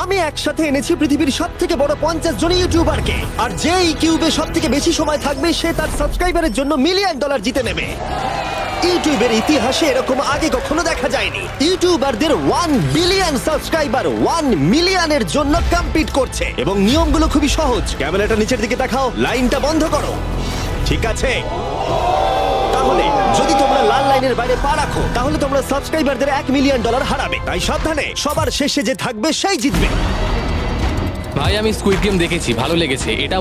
আমি একসাথে এনেছি পৃথিবীর সব থেকে বড় 50 জন ইউটিউবারকে, আর যে এই কিউবে সব থেকে বেশি সময় থাকবে সে তার সাবস্ক্রাইবারের জন্য $1 মিলিয়ন জিতে নেবে। ইউটিউবের ইতিহাসে এরকম আগে কখনো দেখা যায়নি। ইউটিউবারদের 1 বিলিয়ন সাবস্ক্রাইবার 1 মিলিয়নের জন্য কম্পিট করছে, এবং নিয়মগুলো খুবই সহজ। ক্যামেরাটা নিচের দিকে দেখাও, লাইনটা বন্ধ করো। ঠিক আছে, তাহলে যদি তোমরা লাল লাইনের বাইরে পা রাখো তাহলে তোমরা সাবস্ক্রাইবারদের $1 মিলিয়ন হারাবে। তাই সাবধানে, সবার শেষে যে থাকবে সেই জিতবে। ভাই আমি স্কুইড গেম দেখেছি, ভালো লেগেছে। এটা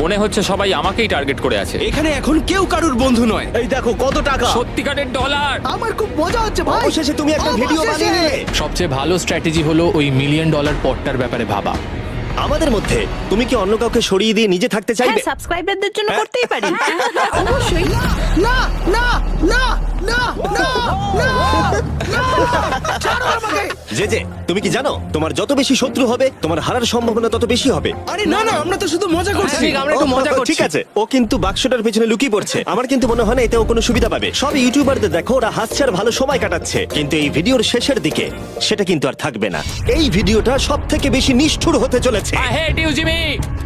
মনে হচ্ছে সবাই আমাকেই টার্গেট করে আছে। এখানে এখন কেউ কারুর বন্ধু নয়। এই দেখো কত টাকা, সত্যিকারের ডলার। আমার খুব মজা হচ্ছে ভাই। অবশেষে তুমি একটা ভিডিও বানিয়ে নিলে। সবচেয়ে ভালো স্ট্র্যাটেজি হলো ওই $1 মিলিয়ন পটটার ব্যাপারে ভাবা। আমাদের মধ্যে তুমি কি অন্য কাউকে সরিয়ে দিয়ে নিজে থাকতে চাইবে? হ্যাঁ, সাবস্ক্রাইবারদের জন্য করতেই পারি। অবশ্যই। না না না না না না না, ছাড়ো আমাকে। যে তুমি কি জানো তোমার যত বেশি শত্রু হবে তোমার হারার সম্ভাবনা তত বেশি হবে। আরে না না, আমরা তো শুধু মজা করছি। আমরা একটু মজা করছি। ঠিক আছে, ও কিন্তু বাক্সটার পেছনে লুকিয়ে পড়ছে। আমার কিন্তু মনে হয় না এতে ও কোনো সুবিধা পাবে। সব ইউটিউবারদের দেখো ওরা হাসছে আর ভালো সময় কাটাচ্ছে, কিন্তু এই ভিডিওর শেষের দিকে সেটা কিন্তু আর থাকবে না। এই ভিডিওটা সব থেকে বেশি নিষ্ঠুর হতে চলেছে। I hate you Jimmy.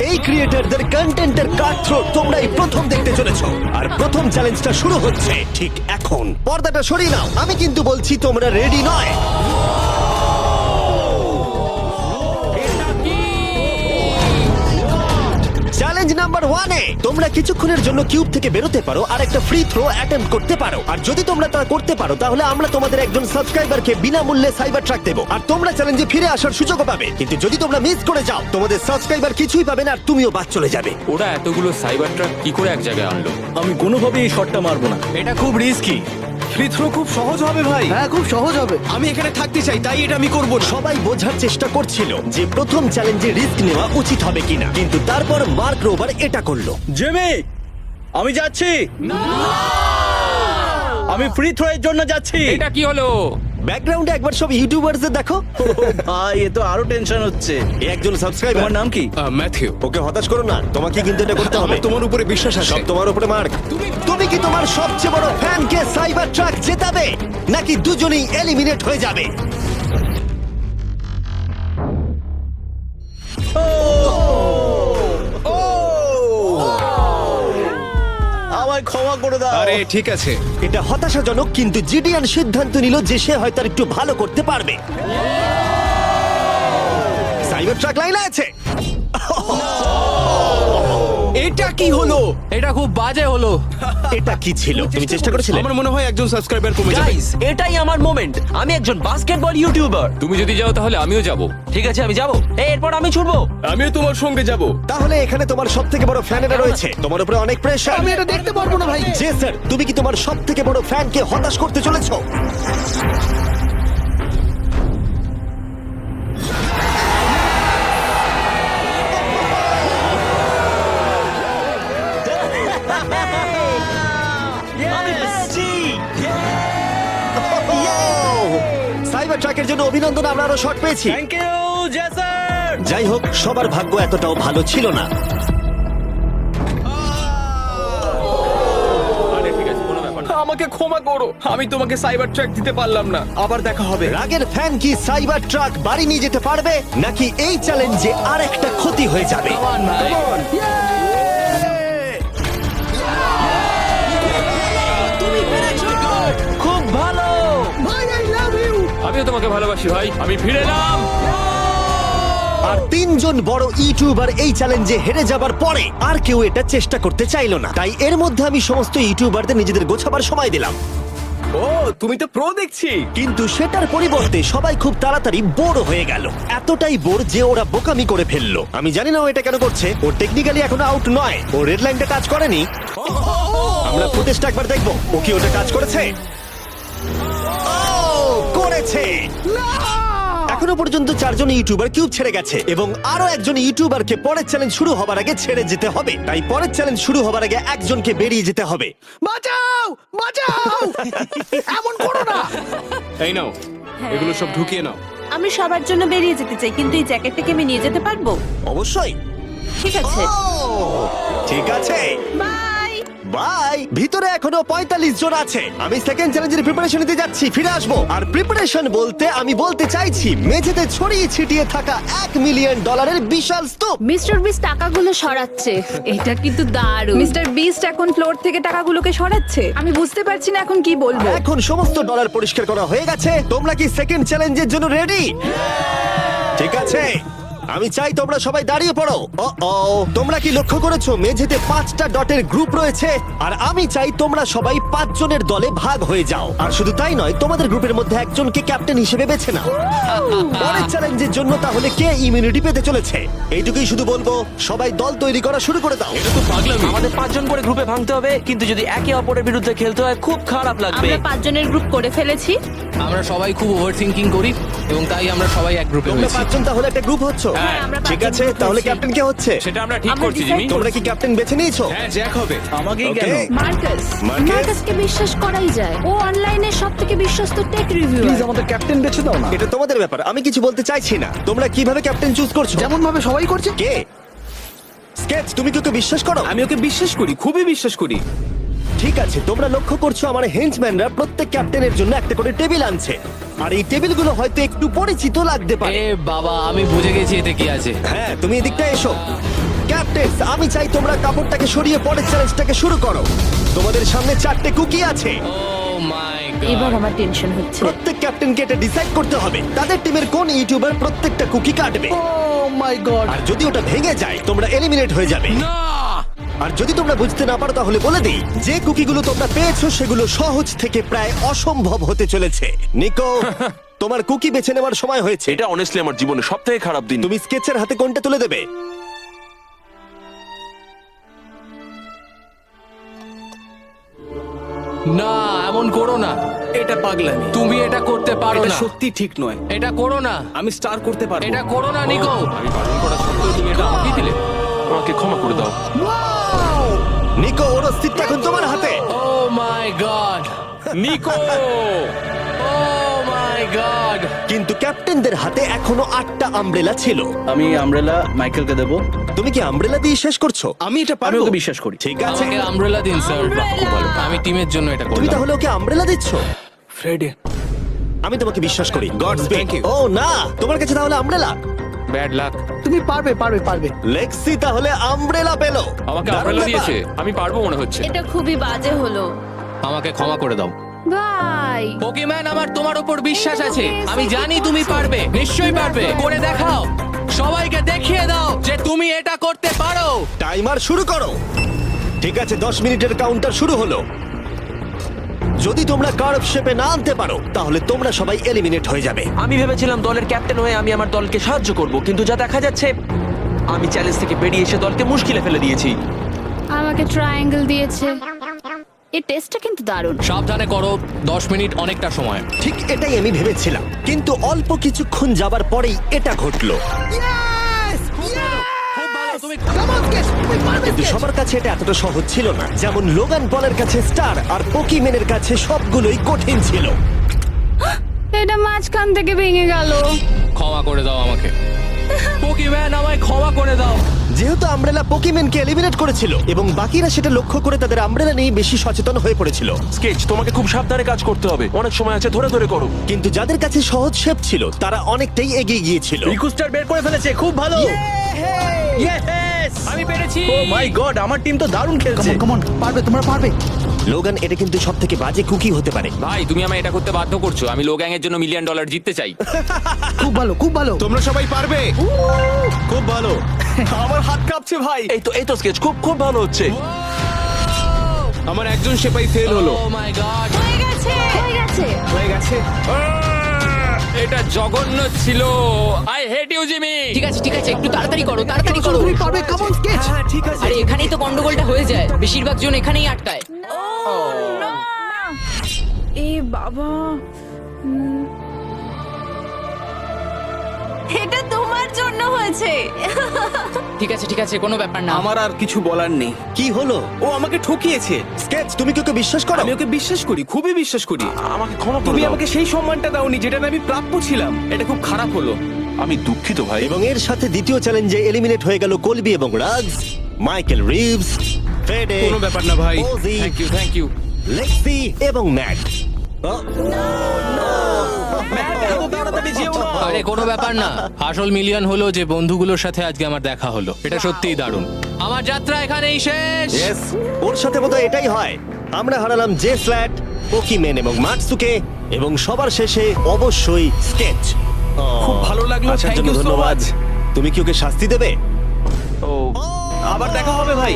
এই ক্রিয়েটরদের কন্টেন্টের কাটথ্রোট তোমরাই প্রথম দেখতে চলেছো, আর প্রথম চ্যালেঞ্জটা শুরু হচ্ছে ঠিক এখন। পর্দাটা সরিয়ে নাও, আমি কিন্তু বলছি তোমরা রেডি নয়। চ্যালেঞ্জ নাম্বার 1 এ তোমরা কিছুক্ষণের জন্য কিউব থেকে বেরোতে পারো আর একটা ফ্রি থ্রো অ্যাটেম্প্ট করতে পারো। আর যদি তোমরা তা করতে পারো তাহলে আমরা তোমাদের একজন সাবস্ক্রাইবারকে বিনামূল্যে সাইবার ট্রাক দেবো, আর তোমরা চ্যালেঞ্জে ফিরে আসার সুযোগও পাবে। কিন্তু যদি তোমরা মিস করে যাও তোমাদের সাবস্ক্রাইবার কিছুই পাবে না আর তুমিও বাদ চলে যাবে। ওরা এতগুলো সাইবার ট্রাক কি করে এক জায়গায় আনলো? আমি কোনোভাবেই এই শটটা মারবো না। এটা খুব রিস্কি। ফ্রি থ্রো খুব সহজ হবে ভাই। হ্যাঁ, খুব সহজ হবে। আমি এখানে থাকতে চাই, তাই এটা আমি করব না। সবাই বোঝার চেষ্টা করছিল যে প্রথম চ্যালেঞ্জে রিস্ক নেওয়া উচিত হবে কিনা, কিন্তু তারপর মার্ক রোবার এটা করলো। জেমি, আমি যাচ্ছি। আমি ফ্রি থ্রো এর জন্য যাচ্ছি। এটা কি হলো? ব্যাকগ্রাউন্ডে একবার সব ইউটিউবারদের দেখো। ভাই, এ তো আরো টেনশন হচ্ছে। এ একজন সাবস্ক্রাইবার। তোমার নাম কি? ম্যাথিউ। ওকে হতাশ করো না, তোমাকে কিন্তু এটা করতে হবে। আমার তোমার উপরে বিশ্বাস আছে। সব তোমার উপরে মার্ক। তুমি কি তোমার সবচেয়ে বড় ফ্যানকে সাইবার ট্রাক জেতাবে, নাকি দুজনেই এলিমিনেট হয়ে যাবে? আমায় ক্ষমা করে দাও। আরে ঠিক আছে। এটা হতাশাজনক, কিন্তু জিডিয়ান সিদ্ধান্ত নিল যে সে হয়তো আর একটু ভালো করতে পারবে। সাইবার ট্রাক লাইনে আছে। এটা কি হলো? এটা খুব বাজে হলো। এটা কি ছিল? তুমি চেষ্টা করেছিলে? আমার মনে হয় একজন সাবস্ক্রাইবার কমে যাবে। গাইস, এটাই আমার মোমেন্ট। আমি একজন বাস্কেটবল ইউটিউবার। তুমি যদি যাও তাহলে আমিও যাব। ঠিক আছে, আমি যাব। এরপর আমি ছুটবো। আমিও তোমার সঙ্গে যাব। তাহলে এখানে তোমার সব থেকে বড় ফ্যানেরা রয়েছে, তোমার উপরে অনেক প্রেশার। আমি এটা দেখতে পারবো না ভাই। জে স্যার, তুমি কি তোমার সব থেকে বড় ফ্যানকে হতাশ করতে চলেছো? সাইবার ট্রাকের জন্য অভিনন্দন, আমরা আরো শট পেয়েছি। Thank you Jason. যাই হোক, সবার ভাগ্য এতটাও ভালো ছিল না। আরে ঠিক আছে, কোনো ব্যাপার না। আমাকে ক্ষমা করো, আমি তোমাকে সাইবার ট্র্যাক দিতে পারলাম না। আবার দেখা হবে। রাগের ফ্যান কি সাইবার ট্রাক বাড়ি নিয়ে যেতে পারবে, নাকি এই চ্যালেঞ্জে আরেকটা ক্ষতি হয়ে যাবে? খুব ভালো। ভাই, আই লাভ ইউ। আমিও তোমাকে ভালোবাসি ভাই। আমি ফিরে এলাম। আর 3 জন বড় ইউটিউবার এই চ্যালেঞ্জে হেরে যাবার পরে আর কেউ এটা চেষ্টা করতে চাইলো না। তাই এর মধ্যে আমি সমস্ত ইউটিউবারদের নিজেদের গোছাবার সময় দিলাম। ও, তুমি তো প্রো দেখছি। কিন্তু সেটার পরিবর্তে সবাই খুব তাড়াতাড়ি বোর হয়ে গেল। এতটাই বোর যে ওরা বোকামি করে ফেললো। আমি জানি না ও এটা কেন করছে। ও টেকনিক্যালি এখনো আউট নয়, ও রেড লাইনটা টাচ করেনি। আমরা ফুটেজটা একবার দেখবো, ও কি ওটা টাচ করেছে? ও করেছে। এখনো পর্যন্ত 4 জন ইউটিউবার কিউব ছেড়ে গেছে, এবং আরো একজন ইউটিউবারকে পরের চ্যালেঞ্জ শুরু হবার আগে ছেড়ে যেতে হবে। তাই পরের চ্যালেঞ্জ শুরু হবার আগে একজনকে বেরিয়ে যেতে হবে। বাঁচাও, বাঁচাও। এমন করো না। এই নাও, এগুলো সব ঢুকিয়ে নাও। আমি সবার জন্য বেরিয়ে যেতে চাই, কিন্তু এই জ্যাকেটটাকে আমি নিয়ে যেতে পারবো? অবশ্যই। ঠিক আছে, ও, ঠিক আছে। বাই। বাই। ভিতরে এখনো 45 জন আছে। আমি সেকেন্ড চ্যালেঞ্জের প্রিপারেশন নিতে যাচ্ছি, ফিরে আসবো। আর প্রিপারেশন বলতে আমি বলতে চাইছি মেঝেতে ছড়িয়ে ছিটিয়ে থাকা $1 মিলিয়ন বিশাল স্তূপ। মিস্টার বিস টাকাগুলো সরাচ্ছে, এটা কিন্তু দারুণ। মিস্টার বিস্ট এখন ফ্লোর থেকে টাকাগুলোকে সরাচ্ছে। আমি বুঝতে পারছি না এখন কি বলবো। এখন সমস্ত ডলার পরিষ্কার করা হয়ে গেছে। তোমরা কি সেকেন্ড চ্যালেঞ্জের জন্য রেডি? ঠিক আছে, আমি চাই তোমরা সবাই দাঁড়িয়ে পড়ো। তোমরা কি লক্ষ্য করেছো মেঝেতে 5টা ডটের গ্রুপ রয়েছে? আর আমি চাই তোমরা সবাই 5 জনের দলে ভাগ হয়ে যাও। আর শুধু তাই নয়, তোমাদের গ্রুপের মধ্যে একজনকে ক্যাপ্টেন হিসেবে বেছে নাও। পরের চ্যালেঞ্জের জন্য তাহলে কে ইমিউনিটি পেতে চলেছে? এইটুকুই শুধু বলবো, সবাই দল তৈরি করা শুরু করে দাও। আমাদের 5 জন করে গ্রুপে ভাঙতে হবে, কিন্তু যদি একে অপরের বিরুদ্ধে খেলতে হয় খুব খারাপ লাগবে। আমরা 5 জনের গ্রুপ করে ফেলেছি। আমরা সবাই খুব ওভার থিঙ্কিং করি এবং তাই আমরা সবাই এক গ্রুপে তোমরা হয়েছি। 5 জন তাহলে একটা গ্রুপ হচ্ছ। হ্যাঁ, আমরা ঠিক 5 জন আছে, group তাহলে হয়েছি। ক্যাপ্টেন কে হচ্ছে? সেটা আমরা ঠিক আমরা করছি decide জিমি। তোমরা কি ক্যাপ্টেন বেছে নিয়েছো? হ্যাঁ, জ্যাক হবে। আমাকেই Okay. কেন? Marcus, Marcus? মার্কাসকে বিশ্বাস করাই যায়। ও অনলাইনে সবথেকে বিশ্বস্ত টেক রিভিউয়ার। আমাদের ক্যাপ্টেন বেছে দাও না। এটা তোমাদের ব্যাপার, আমি কিছু বলতে চাইছি না। তোমরা কিভাবে ক্যাপ্টেন চুজ করছো? যেমন ভাবে সবাই করছে। কে? স্কেচ, তুমি কি ওকে বিশ্বাস করো? আমি ওকে বিশ্বাস করি, খুবই বিশ্বাস করি। ঠিক আছে, তোমরা লক্ষ্য করছো আমার হেঞ্চম্যানরা প্রত্যেক ক্যাপ্টেনের জন্য একটা করে টেবিল আনছে। আর এই টেবিলগুলো হয়তো একটু পরিচিত লাগতে পারে। এ বাবা, আমি বুঝে গেছি এতে কি আছে। হ্যাঁ, তুমি এদিকটা এসো। ক্যাপ্টেন্স, আমি চাই তোমরা কাপড়টাকে সরিয়ে পরের চ্যালেঞ্জটাকে শুরু করো। তোমাদের সামনে 4টে কুকি আছে। ও মাই এবার গড। আমার টেনশন হচ্ছে। প্রত্যেক ক্যাপ্টেনকে এটা ডিসাইড করতে হবে তাদের টিমের কোন ইউটিউবার প্রত্যেকটা কুকি কাটবে। ও মাই গড। আর যদি ওটা ভেঙে যায় তোমরা এলিমিনেট হয়ে যাবে। না! আর যদি তোমরা বুঝতে না পারো তাহলে বলে দিই, যে কুকিগুলো তোমরা পেয়েছো সেগুলো সহজ থেকে প্রায় অসম্ভব হতে চলেছে। নিকো, তোমার কুকি বেছে নেওয়ার সময় হয়েছে। এটা অনেস্টলি আমার জীবনে সবথেকে খারাপ দিন। তুমি স্কেচের হাতে কোনটা তুলে দেবে? না, এমন করো না। এটা পাগলামি। তুমি এটা করতে পারো এটা না। সত্যি ঠিক নয়। এটা করো না। আমি স্টার করতে পারবো। এটা করো না নিকো। আমি বারণ করা সত্ত্বেও তুমি এটা আমাকেই দিলে। আমাকে ক্ষমা করে দাও। নিকো, ওর অস্তিত্ব এখন তোমার হাতে। ও my god. Nicco! O my god. কিন্তু ক্যাপ্টেনদের হাতে এখনো 8টা আমব্রেলা ছিল। আমি আমব্রেলা মাইকেলকে দেবো। তুমি কি আমব্রেলা দিয়ে শেষ করছো? আমি এটা আমি পারবো। ওকে বিশ্বাস করি। ঠিক আছে, আমাকে আমব্রেলা দিন স্যার। আমি টিমের জন্য এটা তুমি করলাম। তাহলে ওকে আমব্রেলা দিচ্ছ? ফ্রেডি, আমি তোমাকে বিশ্বাস করি। God speak. Thank you. ও না, তোমার কাছে তাহলে আমব্রেলা। Bad luck. তুমি পারবে পারবে পারবে। লেক্সি তাহলে আমব্রেলা পেলো। আমাকে দারুণ আমব্রেলা ব্যাপার। দিয়েছে। আমি পারবো মনে হচ্ছে। এটা খুবই বাজে হলো। আমাকে ক্ষমা করে দাও। ভাই, পোকেম্যান, আমার তোমার উপর বিশ্বাস আছে। আমি জানি তুমি পারবে, নিশ্চয়ই পারবে। করে দেখাও, সবাইকে দেখিয়ে দাও যে তুমি এটা করতে পারো। টাইমার শুরু করো। ঠিক আছে, 10 মিনিটের কাউন্টার শুরু হলো। যদি তোমরা কার্ভ শেপে না আনতে পারো তাহলে তোমরা সবাই এলিমিনেট হয়ে যাবে। আমি ভেবেছিলাম দলের ক্যাপ্টেন হয়ে আমি আমার দলকে সাহায্য করব, কিন্তু যা দেখা যাচ্ছে আমি চ্যালেঞ্জ থেকে বেরিয়ে এসে দলকে মুশকিলে ফেলে দিয়েছি। আমাকে ট্রায়াঙ্গেল দিয়েছে। এই টেস্টটা কিন্তু দারুণ। সাবধানে করো, 10 মিনিট অনেকটা সময়। ঠিক এটাই আমি ভেবেছিলাম, কিন্তু অল্প কিছুক্ষণ যাবার পরেই এটা ঘটলো। তুমি Come on, Sketch, তুমি পারবে, কিন্তু Sketch। সবার কাছে এটা এতটা সহজ ছিল না। যেমন লোগান পলের কাছে স্টার আর পোকিম্যানের কাছে সবগুলোই কঠিন ছিল। এটা মাঝখান থেকে ভেঙে গেল। ক্ষমা করে দাও আমাকে। পোকেম্যান, আমায় ক্ষমা করে দাও। যেহেতু আমব্রেলা পোকিম্যানকে এলিমিনেট করেছিল এবং বাকিরা সেটা লক্ষ্য করে তাদের আমব্রেলা নিয়ে বেশি সচেতন হয়ে পড়েছিল। স্কেচ, তোমাকে খুব সাবধানে কাজ করতে হবে। অনেক সময় আছে, ধরে ধরে করো। কিন্তু যাদের কাছে সহজ শেপ ছিল তারা অনেকটাই এগিয়ে গিয়েছিল। রিকুস্টার বের করে ফেলেছে, খুব ভালো। Yes! আমি পেরেছি। ও মাই গড, আমার টিম তো দারুণ খেলছে। Come on, পারবে, তোমরা পারবে। লোগান, এটা কিন্তু সব থেকে বাজে কুকি হতে পারে। ভাই, তুমি আমায় এটা করতে বাধ্য করছো। আমি লো গ্যাং এর জন্য $1 মিলিয়ন জিততে চাই। খুব ভালো, খুব ভালো। তোমরা সবাই পারবে। খুব ভালো। আমার হাত কাঁপছে ভাই। এই তো স্কেচ, খুব খুব ভালো হচ্ছে। আমার একজন সেপাই ফেল হলো। Oh my God. হয়ে গেছে, হয়ে গেছে। হয়ে গেছে। এটা জঘন্য ছিল। I hate you Jimmy. ঠিক আছে ঠিক আছে, একটু তাড়াতাড়ি করো, তাড়াতাড়ি করো। তুমি পারবে, come on, Sketch। ঠিক আছে। আরে এখানেই তো গন্ডগোলটা হয়ে যায়, বেশিরভাগ জন এখানেই আটকায়। এ বাবা, এটা তোমার জন্য হয়েছে। ঠিক আছে, কোনো ব্যাপার না। আমার আর কিছু বলার নেই। কি হলো? ও আমাকে ঠকিয়েছে। স্কেচ, তুমি কি ওকে বিশ্বাস করো? আমি ওকে বিশ্বাস করি, খুবই বিশ্বাস করি। আমাকে ক্ষমা করে তুমি দাও। আমাকে সেই সম্মানটা দাওনি যেটা আমি প্রাপ্য ছিলাম। এটা খুব খারাপ হলো। আমি দুঃখিত ভাই। এবং এর সাথে দ্বিতীয় চ্যালেঞ্জে এলিমিনেট হয়ে গেল কলবি এবং রাজ, মাইকেল রিভস, ফেডে, কোনো ব্যাপার না ভাই। ওজি, থ্যাংক ইউ লেক্সি এবং ম্যাট। আরে কোনো ব্যাপার না, আসল মিলিয়ন হলো যে বন্ধুগুলোর সাথে আজকে আমার দেখা হলো। এটা সত্যিই দারুণ। আমার যাত্রা এখানেই শেষ। ইয়েস, ওর সাথে বোধহয় এটাই হয়। আমরা হারালাম জে ফ্ল্যাট, পোকিমেন এবং মাটসুকে, এবং সবার শেষে অবশ্যই স্কেচ। খুব ভালো লাগলো, আসার thank জন্য you so ধন্যবাদ। much. তুমি কি ওকে শাস্তি দেবে? আবার দেখা হবে ভাই,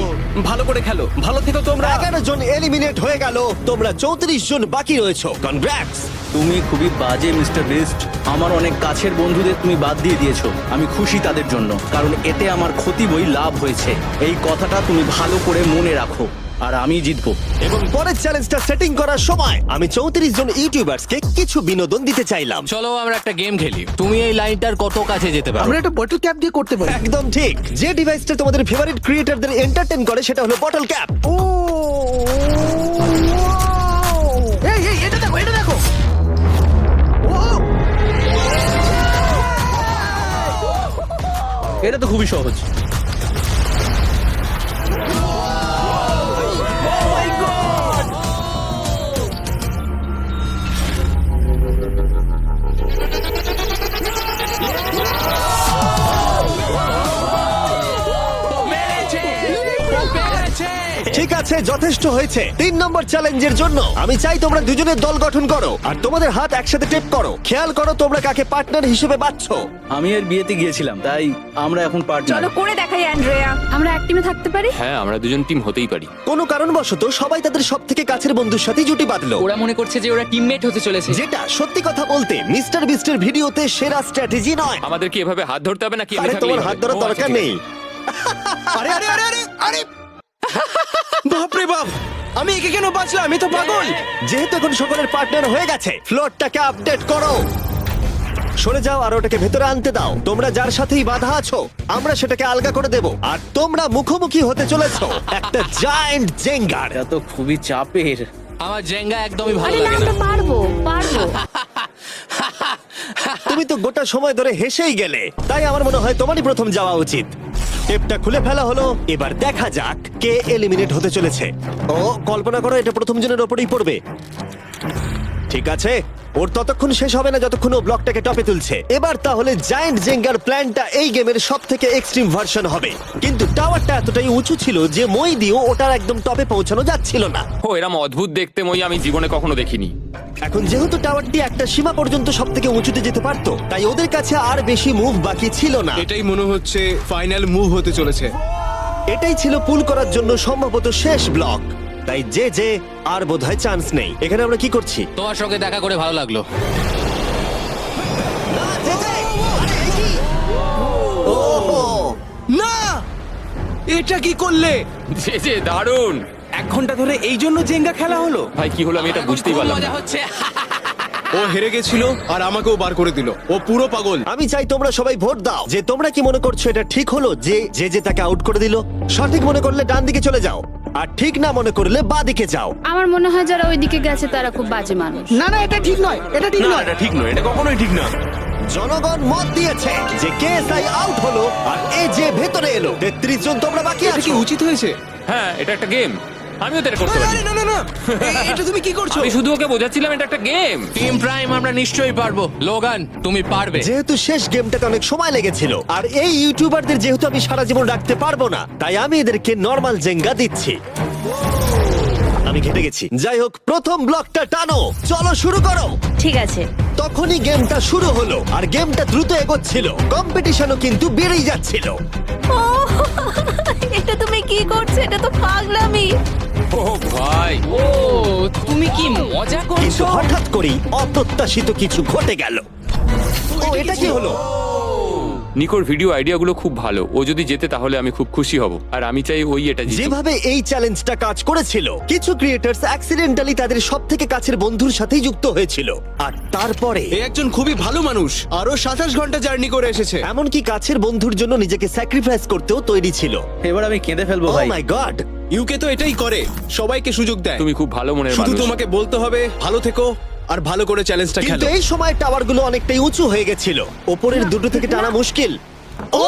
ভালো করে খেলো, ভালো থেকো তোমরা। 11 জন এলিমিনেট হয়ে গেল, তোমরা 34 জন বাকি রয়েছো। কনগ্রাটস। তুমি খুবই বাজে মিস্টার বিস্ট। আমার অনেক কাছের বন্ধুদের তুমি বাদ দিয়ে দিয়েছো। আমি খুশি তাদের জন্য, কারণ এতে আমার ক্ষতি বই লাভ হয়েছে। এই কথাটা তুমি ভালো করে মনে রাখো, আর আমি জিতবো। এবং পরের চ্যালেঞ্জটা সেটিং করার সময় আমি 34 জন ইউটিউবার্সকে কিছু বিনোদন দিতে চাইলাম। চলো আমরা একটা গেম খেলি। তুমি এই লাইনটার কত কাছে যেতে পারো? আমরা একটা বটল ক্যাপ দিয়ে করতে পারি। একদম ঠিক। যে ডিভাইসটা তোমাদের ফেভারিট ক্রিয়েটরদের এন্টারটেইন করে সেটা হলো বটল ক্যাপ। ও এই এই এটা দেখো, এটা দেখো। ও এটা তো খুবই সহজ। ঠিক আছে, যথেষ্ট হয়েছে। 3 নম্বর চ্যালেঞ্জের জন্য আমি চাই তোমরা দুজনের দল গঠন করো আর তোমাদের হাত একসাথে টেপ করো। খেয়াল করো তোমরা কাকে পার্টনার হিসেবে বাছছো। আমি এর বিয়েতে গিয়েছিলাম, তাই আমরা এখন পার্টনার। চলো করে দেখাই অ্যান্ড্রেয়া। আমরা এক টিমে থাকতে পারি? হ্যাঁ, আমরা দুজন টিম হতেই পারি। কোনো কারণবশত সবাই তাদের সবথেকে কাছের বন্ধুর সাথে জুটি বাঁধলো, ওরা মনে করছে যে ওরা টিমমেট হতে চলেছে। যেটা সত্যি কথা বলতে মিস্টার বিস্টের ভিডিওতে সেরা স্ট্র্যাটেজি নয়। আমাদের কি এভাবে হাত ধরতে হবে নাকি? আরে তোমার হাত ধরার দরকার নেই। আরে আরে আরে আরে আরে বাপরে বাপ, আমি একে কেন বাঁচলাম? আমি তো পাগল। যেহেতু এখন সকলের পার্টনার হয়ে গেছে, ফ্লোরটাকে আপডেট করো। সরে যাও আর ওটাকে ভেতরে আনতে দাও। তোমরা যার সাথেই বাধা আছো আমরা সেটাকে আলগা করে দেব, আর তোমরা মুখোমুখি হতে চলেছো একটা জায়ান্ট জেঙ্গার। এটা তো খুবই চাপের। আমার জেঙ্গা একদমই ভালো আরে না, লাগে আমরা না। পারবো পারবো। তুমি তো গোটা সময় ধরে হেসেই গেলে, তাই আমার মনে হয় তোমারই প্রথম যাওয়া উচিত। টেপটা খুলে ফেলা হলো, এবার দেখা যাক কে এলিমিনেট হতে চলেছে। ও কল্পনা করো এটা প্রথম জনের ওপরেই পড়বে। ঠিক আছে, ওর ততক্ষণ শেষ হবে না যতক্ষণ ও ব্লকটাকে টপে তুলছে। এবার তাহলে জায়ান্ট জেঙ্গার প্ল্যানটা এই গেমের সব থেকে এক্সট্রিম ভার্সন হবে, কিন্তু টাওয়ারটা এতটাই উঁচু ছিল যে মই দিয়েও ওটার একদম টপে পৌঁছানো যাচ্ছিল না। ও এরম অদ্ভুত দেখতে মই আমি জীবনে কখনো দেখিনি। এখন যেহেতু টাওয়ারটি একটা সীমা পর্যন্ত সব থেকে উঁচুতে যেতে পারতো, তাই ওদের কাছে আর বেশি মুভ বাকি ছিল না। এটাই মনে হচ্ছে ফাইনাল মুভ হতে চলেছে। এটাই ছিল পুল করার জন্য সম্ভবত শেষ ব্লক, তাই যে আর বোধহয় চান্স নেই। এখানে আমরা কি করছি? তোমার সঙ্গে দেখা করে ভালো লাগলো। না, এটা কি করলে? যে দারুণ। 1 ঘন্টা ধরে এই জন্য জেঙ্গা খেলা হলো? ভাই কি হলো আমি এটা বুঝতেই পারলাম না। মজা হচ্ছে। ও হেরে গেছিল আর আমাকেও বার করে দিল। ও পুরো পাগল। আমি চাই তোমরা সবাই ভোট দাও যে তোমরা কি মনে করছো এটা ঠিক হলো যে তাকে আউট করে দিল। সঠিক মনে করলে ডান দিকে চলে যাও, আর ঠিক না মনে করলে বাঁ দিকে যাও। আমার মনে হয় যারা ওইদিকে গেছে তারা খুব বাজে মানুষ। না না, এটা ঠিক নয়, এটা ঠিক নয়। এটা ঠিক নয়, এটা কখনোই ঠিক না। জনগণ মত দিয়েছে যে কেএসআই আউট হলো আর যে ভেতরে এলো। 33 জন তোমরা বাকি এটা কি আছো। উচিত হয়েছে? হ্যাঁ, এটা একটা গেম। আমিও তো এটা করতে পারি। না না না, এটা তুমি কি করছো? আমি শুধু ওকে বোঝাচ্ছিলাম এটা একটা গেম। টিম প্রাইম আমরা নিশ্চয়ই পারবো। লোগান তুমি পারবে। যেহেতু শেষ গেমটাতে অনেক সময় লেগেছিল আর এই ইউটিউবারদের যেহেতু আমি সারা জীবন রাখতে পারবো না, তাই আমি এদেরকে নরমাল জেঙ্গা দিচ্ছি। আমি ঘেটে গেছি। যাই হোক, প্রথম ব্লকটা টানো, চলো শুরু করো। ঠিক আছে। তখনই গেমটা শুরু হলো আর গেমটা দ্রুত এগোচ্ছিল, কম্পিটিশনও কিন্তু বেড়েই যাচ্ছিল। ও এটা তুমি কি করছো? এটা তো পাগলামি। ও ভাই, ও তুমি কি মজা কিন্তু করছো? হঠাৎ করেই অপ্রত্যাশিত কিছু ঘটে গেল। ও এটা কি হলো? নিকোর ভিডিও আইডিয়াগুলো খুব ভালো। ও যদি জেতে তাহলে আমি খুব খুশি হব, আর আমি চাই ওই এটা জিতুক। যেভাবে এই চ্যালেঞ্জটা কাজ করেছিল, কিছু ক্রিয়েটার্স অ্যাক্সিডেন্টালি তাদের সবথেকে কাছের বন্ধুর সাথেই যুক্ত হয়েছিল, আর তারপরে এ একজন খুবই ভালো মানুষ, আরো 27 ঘন্টা জার্নি করে এসেছে। এমনকি কাছের বন্ধুর জন্য নিজেকে স্যাক্রিফাইস করতেও তৈরি ছিল। এবার আমি কেঁদে ফেলবো ও ভাই। মাই গড! ইউকে তো এটাই করে, সবাইকে সুযোগ দেয়। তুমি খুব ভালো মনের শুধু মানুষ। তোমাকে বলতে হবে ভালো থেকো আর ভালো করে চ্যালেঞ্জটা কিন্তু খেলো। এই সময় টাওয়ারগুলো অনেকটাই উঁচু হয়ে গেছিল, ওপরের দুটো থেকে টানা মুশকিল। ও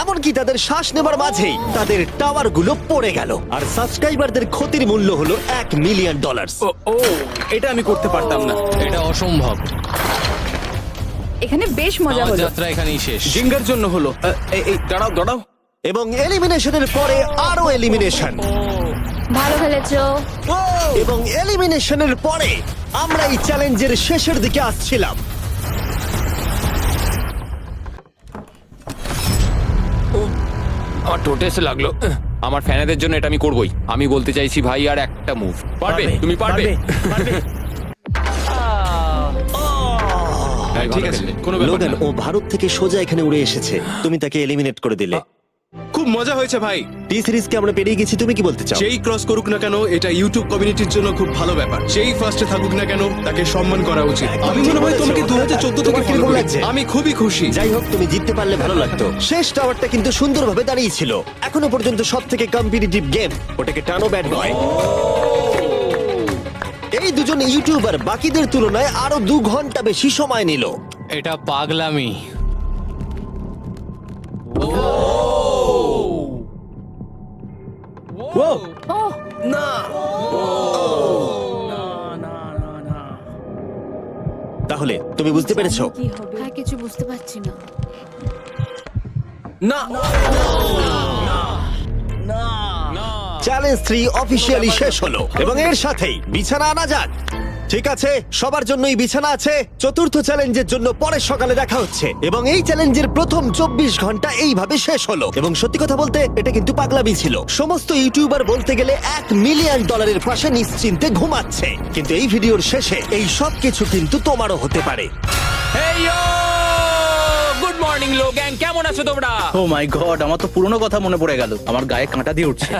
এমনকি তাদের শ্বাস নেবার মাঝেই তাদের টাওয়ার গুলো পড়ে গেল, আর সাবস্ক্রাইবারদের ক্ষতির মূল্য হলো $1 মিলিয়ন। ও এটা আমি করতে পারতাম না। এটা অসম্ভব। এখানে বেশ মজা আমার হলো। যাত্রা এখানেই শেষ। জিঙ্গার জন্য হলো। এই দাঁড়াও দাঁড়াও। এবং এলিমিনেশনের পরে আরো এলিমিনেশন, ভালো খেলেছো। এবং এলিমিনেশনের পরে আমরা এই চ্যালেঞ্জের শেষের দিকে আসছিলাম। আমার টোটে এসে লাগলো। আমার ফ্যানেদের জন্য এটা আমি করবই। আমি বলতে চাইছি ভাই, আর একটা মুভ পারবে, তুমি পারবে। ভাই, ভালো ঠিক আছে, খেললে। কোনো ব্যাপার লোগান, না। ও ভারত থেকে সোজা এখানে উড়ে এসেছে, তুমি তাকে এলিমিনেট করে দিলে। খুব মজা হয়েছে ভাই। টি সিরিজকে আমরা পেরিয়ে গেছি, তুমি কি বলতে চাও? যেই ক্রস করুক না কেন, এটা ইউটিউব কমিউনিটির জন্য খুব ভালো ব্যাপার। যেই ফার্স্টে থাকুক না কেন, তাকে সম্মান করা উচিত। আমি মনে হয় তোমাকে 2014 থেকে তোমার ফলো কিরকম করি। লাগছে? আমি খুবই খুশি। যাই হোক, তুমি জিততে পারলে ভালো লাগতো। শেষ টাওয়ারটা কিন্তু সুন্দরভাবে দাঁড়িয়েছিল। এখনো পর্যন্ত সব থেকে কম্পিটিটিভ গেম, ওটাকে টানো ব্যাড নয়। এই দুজন ইউটিউবার বাকিদের তুলনায় আরো 2 ঘন্টা বেশি সময় নিল। এটা পাগলামি। তাহলে তুমি বুঝতে পেরেছো? কি হবে? হ্যাঁ, কিছু বুঝতে পারছি না। না চ্যালেঞ্জ 3 অফিসিয়ালি শেষ হলো, এবং এর সাথেই বিছানা আনা যাক। ঠিক আছে, সবার জন্যই বিছানা আছে। চতুর্থ চ্যালেঞ্জের জন্য পরের সকালে দেখা হচ্ছে, এবং এই চ্যালেঞ্জের প্রথম 24 ঘন্টা এইভাবে শেষ হলো। এবং সত্যি কথা বলতে, এটা কিন্তু পাগলামি ছিল। সমস্ত ইউটিউবার বলতে গেলে $1 মিলিয়ন পাশে নিশ্চিন্তে ঘুমাচ্ছে, কিন্তু এই ভিডিওর শেষে এই সব কিছু কিন্তু তোমারও হতে পারে। হেই ইয়ো! গুড মর্নিং লোগ্যাং, কেমন আছো তোমরা? ও মাই গড, আমার তো পুরনো কথা মনে পড়ে গেল। আমার গায়ে কাঁটা দিয়ে উঠছে।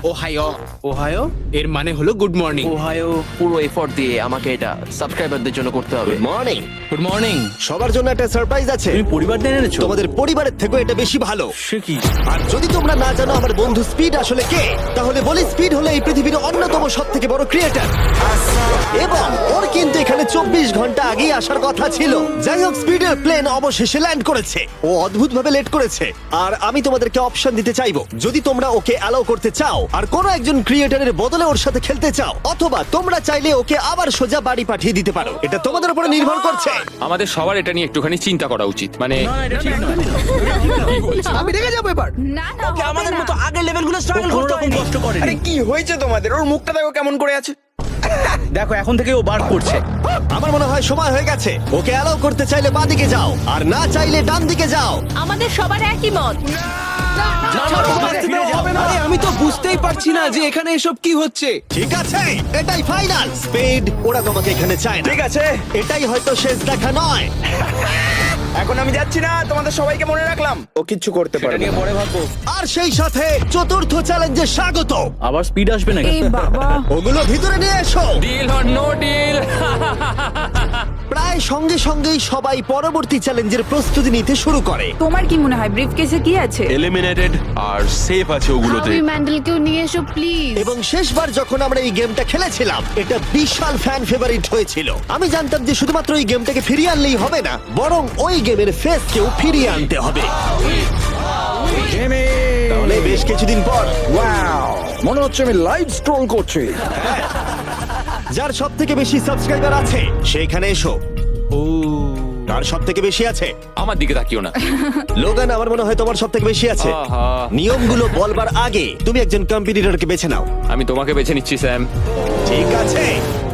ওহাইও। ওহাইও এর মানে হলো গুড মর্নিং। ওহাইও পুরো এফোর্ট দিয়ে আমাকে এটা সাবস্ক্রাইবারদের জন্য করতে হবে। মর্নিং। Good morning. সবার জন্য একটা সারপ্রাইজ আছে। তুমি পরিবার নিয়ে এনেছো? তোমাদের পরিবারের থেকেও এটা বেশি ভালো। সে কি? আর যদি তোমরা না জানো আমার বন্ধু স্পিড আসলে কে, তাহলে বলি স্পিড হলো এই পৃথিবীর অন্যতম সবথেকে বড় ক্রিয়েটর, এবং ওর কিন্তু এখানে 24 ঘন্টা আগেই আসার কথা ছিল। যাই হোক, স্পিডের প্লেন অবশেষে ল্যান্ড করেছে। ও অদ্ভুতভাবে লেট করেছে, আর আমি তোমাদেরকে অপশন দিতে চাইবো। যদি তোমরা ওকে অ্যালাউ করতে চাও আর কোনো একজন ক্রিয়েটরের বদলে ওর সাথে খেলতে চাও, অথবা তোমরা চাইলে ওকে আবার সোজা বাড়ি পাঠিয়ে দিতে পারো। এটা তোমাদের উপরে নির্ভর করছে। আমাদের সবার এটা নিয়ে একটুখানি চিন্তা করা উচিত। মানে না, এটা ঠিক নয়। আমি রেগে যাবো এবার। না না, হবে আমাদের না। মতো আগের লেভেলগুলো স্ট্রাগল কোনো করতে রকম হয়নি। কষ্ট করেনি। আরে কি হয়েছে তোমাদের? ওর মুখটা দেখো কেমন করে আছে। দেখো, এখন থেকে ও বার করছে। আমার মনে হয় সময় হয়ে গেছে। ওকে অ্যালাউ করতে চাইলে বাঁদিকে যাও, আর না চাইলে ডান দিকে যাও। আমাদের সবার একই মত। আরে আমি তো বুঝতেই পারছি না যে এখানে এসব কি হচ্ছে। ঠিক আছে, এটাই ফাইনাল। স্পিড, ওরা তোমাকে এখানে চায় না। ঠিক আছে, এটাই হয়তো শেষ দেখা নয়। এখন আমি যাচ্ছি না, তোমাদের সবাইকে মনে রাখলাম। ও কিচ্ছু করতে এটা পারবে নিয়ে না। পরে ভাববো। আর সেই সাথে চতুর্থ চ্যালেঞ্জে স্বাগত। আবার স্পিড আসবে নাকি? এই বাবা, ওগুলো ভিতরে নিয়ে এসো। Deal or no deal. প্রায় সঙ্গে সঙ্গেই সবাই পরবর্তী চ্যালেঞ্জের প্রস্তুতি নিতে শুরু করে। তোমার কি মনে হয় ব্রিফকেসে কি আছে? এলিমিনেটেড আর সেফ আছে ওগুলোতে। আমি ম্যান্ডেলকেও নিয়ে এসো প্লিজ। এবং শেষবার যখন আমরা এই গেমটা খেলেছিলাম, এটা বিশাল ফ্যান ফেভারিট হয়েছিল। আমি জানতাম যে শুধুমাত্র এই গেমটাকে ফিরিয়ে আনলেই হবে না, বরং ওই গেমের ফেসকেও ফিরিয়ে আনতে হবে। তাহলে বেশ কিছুদিন পর মনে হচ্ছে আমি লাইভ স্ক্রল করছি। যার সব থেকে বেশি সাবস্ক্রাইবার আছে সেখানে এসো। কার সব থেকে বেশি আছে? আমার দিকে তাকিও না। লোগান, আমার মনে হয় তোমার সব থেকে বেশি আছে। আহা। নিয়মগুলো বলবার আগে তুমি একজন কম্পিটিটরকে বেছে নাও। আমি তোমাকে বেছে নিচ্ছি স্যাম। ঠিক আছে,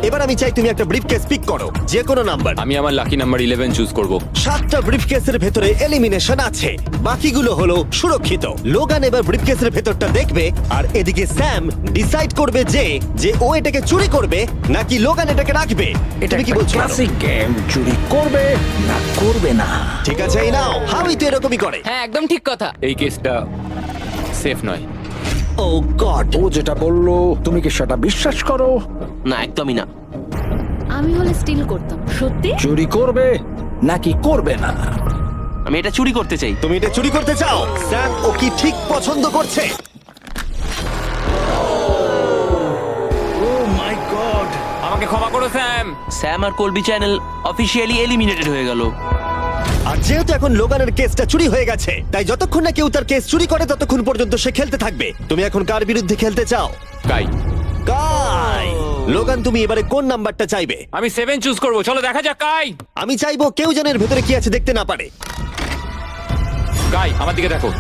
এবার আমি চাই তুমি একটা ব্রিফকেস পিক করো, যে কোনো নাম্বার। আমি আমার লাকি নাম্বার 11 চুজ করব। 7টা ব্রিফকেসের ভেতরে এলিমিনেশন আছে, বাকিগুলো হলো সুরক্ষিত। লোগান এবার ব্রিফকেসের ভেতরটা দেখবে, আর এদিকে স্যাম ডিসাইড করবে যে ও এটাকে চুরি করবে নাকি লোগান এটাকে রাখবে। তুমি কি বলছো? গেম, চুরি করবে না করবে না। ঠিক আছে, এই নাও। হাউই তো এরকমই করে। হ্যাঁ, একদম ঠিক কথা। এই কেসটা সেফ নয়। ও গড, ও যেটা বললো তুমি কি সেটা বিশ্বাস করো? না, একদমই না। আমি হলে স্টিল করতাম। সত্যি? চুরি করবে নাকি করবে না? আমি এটা চুরি করতে চাই। তুমি এটা চুরি করতে চাও? স্যাম ও কি ঠিক পছন্দ করছে? ও মাই গড। আমাকে ক্ষমা করো স্যাম। স্যাম আর কলবি চ্যানেল অফিসিয়ালি এলিমিনেটেড হয়ে গেল। আর আর যেহেতু এখন লোগানের কেসটা চুরি হয়ে গেছে, তাই যতক্ষণ না কেউ তার কেস চুরি করে ততক্ষণ পর্যন্ত সে খেলতে থাকবে। তুমি এখন কার বিরুদ্ধে খেলতে চাও? গাই, কাই। লোগান, তুমি এবারে কোন নাম্বারটা চাইবে? আমি 7 চুজ করব। চলো দেখা যাক। গাই, আমি চাইবো কেউ যেন এর ভেতরে কি আছে দেখতে না পারে। গাই আমার দিকে দেখো,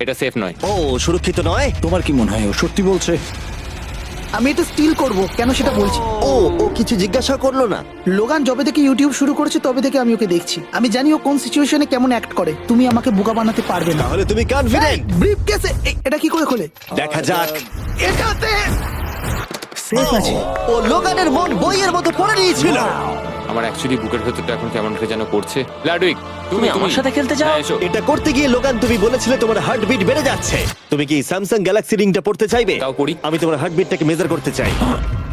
এটা সেফ নয়। ও সুরক্ষিত নয়। তোমার কি মনে হয় ও সত্যি বলছে? আমি এটা স্টিল করব, কেন সেটা বলছি। ও ও কিছু জিজ্ঞাসা করলো না। লোগান যবে থেকে ইউটিউব শুরু করেছে তবে থেকে আমি ওকে দেখছি। আমি জানি ও কোন সিচুয়েশনে কেমন অ্যাক্ট করে। তুমি আমাকে বোকা বানাতে পারবে না। তাহলে তুমি কনফিডেন্ট? ব্রিফ কেসে এটা কি করে খোলে? দেখা যাক। এটাতে সেফ আছে। ও লোগানের মন বইয়ের মতো পড়ে নিয়েছিল। আমার অ্যাকচুয়ালি বুকের ভেতরটা এখন কেমন করে যেন করছে। লাডুইক, তুমি আমার সাথে খেলতে চাও? হ্যাঁ, এসো। এটা করতে গিয়ে লোগান তুমি বলেছিলে তোমার হার্টবিট বেড়ে যাচ্ছে। তুমি কি স্যামসাং গ্যালাক্সি রিংটা পড়তে চাইবে? তাও করি। আমি তোমার হার্টবিটটাকে মেজার করতে চাই।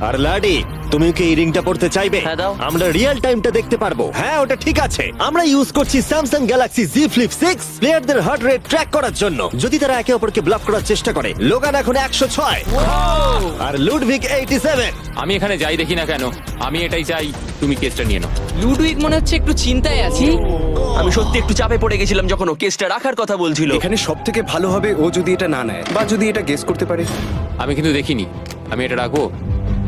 আর লাডি, তুমি কি এই রিংটা পড়তে চাইবে? হ্যাঁ, দাও। আমরা রিয়েল টাইমটা দেখতে পারবো। হ্যাঁ, ওটা ঠিক আছে। আমরা ইউজ করছি স্যামসাং গ্যালাক্সি Z Flip 6 প্লেয়ারদের হার্ট রেট ট্র্যাক করার জন্য। যদি তারা একে অপরকে ব্লক করার চেষ্টা করে। লোগান এখন 106 আর লুডভিগ 87। আমি এখানে যাই দেখি না কেন, আমি এটাই চাই। তুমি কেসটা নিয়ে নাও। লুডুইক মনে হচ্ছে একটু চিন্তায় আছি। আমি সত্যি একটু চাপে পড়ে গেছিলাম যখন ও কেসটা রাখার কথা বলছিল। এখানে সব থেকে ভালো হবে ও যদি এটা না নেয় বা যদি এটা গেস করতে পারে। আমি কিন্তু দেখিনি। আমি এটা রাখবো।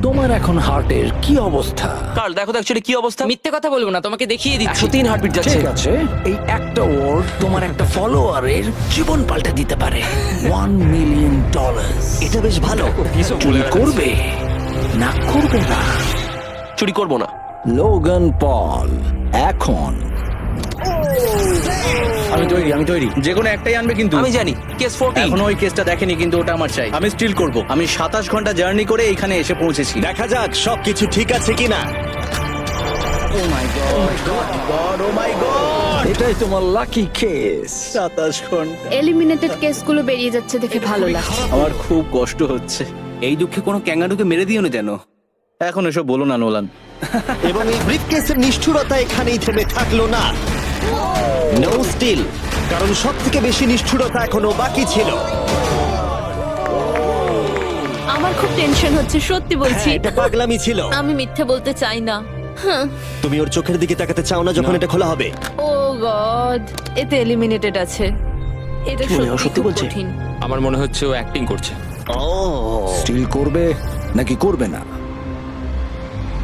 তোমার এখন হার্টের কি অবস্থা? কাল দেখো তো অ্যাকচুয়ালি কি অবস্থা। মিথ্যে কথা বলবো না, তোমাকে দেখিয়ে দিচ্ছি। 103 হার্টবিট যাচ্ছে। ঠিক আছে, এই একটা ওয়ার্ড তোমার একটা ফলোয়ারের জীবন পাল্টে দিতে পারে। $1 মিলিয়ন। এটা বেশ ভালো। চুরি করবে না করবে না? চুরি করবো না। লোগান পল এখন আমি তৈরি যে কোনো একটাই আনবে কিন্তু। আমি জানি কেস 40। এখনো ওই কেসটা দেখেনি কিন্তু ওটা আমার চাই। আমি স্টিল করব। আমি 27 ঘন্টা জার্নি করে এখানে এসে পৌঁছেছি। দেখা যাক সবকিছু ঠিক আছে কিনা। ও my god, O my god, এটাই তোমার লাকি কেস। 27 ঘন্টা। এলিমিনেটেড কেসগুলো বেরিয়ে যাচ্ছে দেখে ভালো লাগছে। আমার খুব কষ্ট হচ্ছে। এই দুঃখে কোনো ক্যাঙ্গারুকে মেরে দিও না যেন। এখন এসব বলো না নোলান। এবং এই ব্রিফকেসের নিষ্ঠুরতা এখানেই থেমে থাকলো না। নো স্টিল, কারণ সব থেকে বেশি নিষ্ঠুরতা এখনো বাকি ছিল। আমার খুব টেনশন হচ্ছে, সত্যি বলছি। হ্যাঁ, এটা পাগলামি ছিল। আমি মিথ্যে বলতে চাই না। তুমি ওর চোখের দিকে তাকাতে চাও না যখন এটা খোলা হবে? ও গড, এতে এলিমিনেটেড আছে। এটা সত্যি বলছে? কঠিন। আমার মনে হচ্ছে ও অ্যাক্টিং করছে। ও স্টিল করবে নাকি করবে না?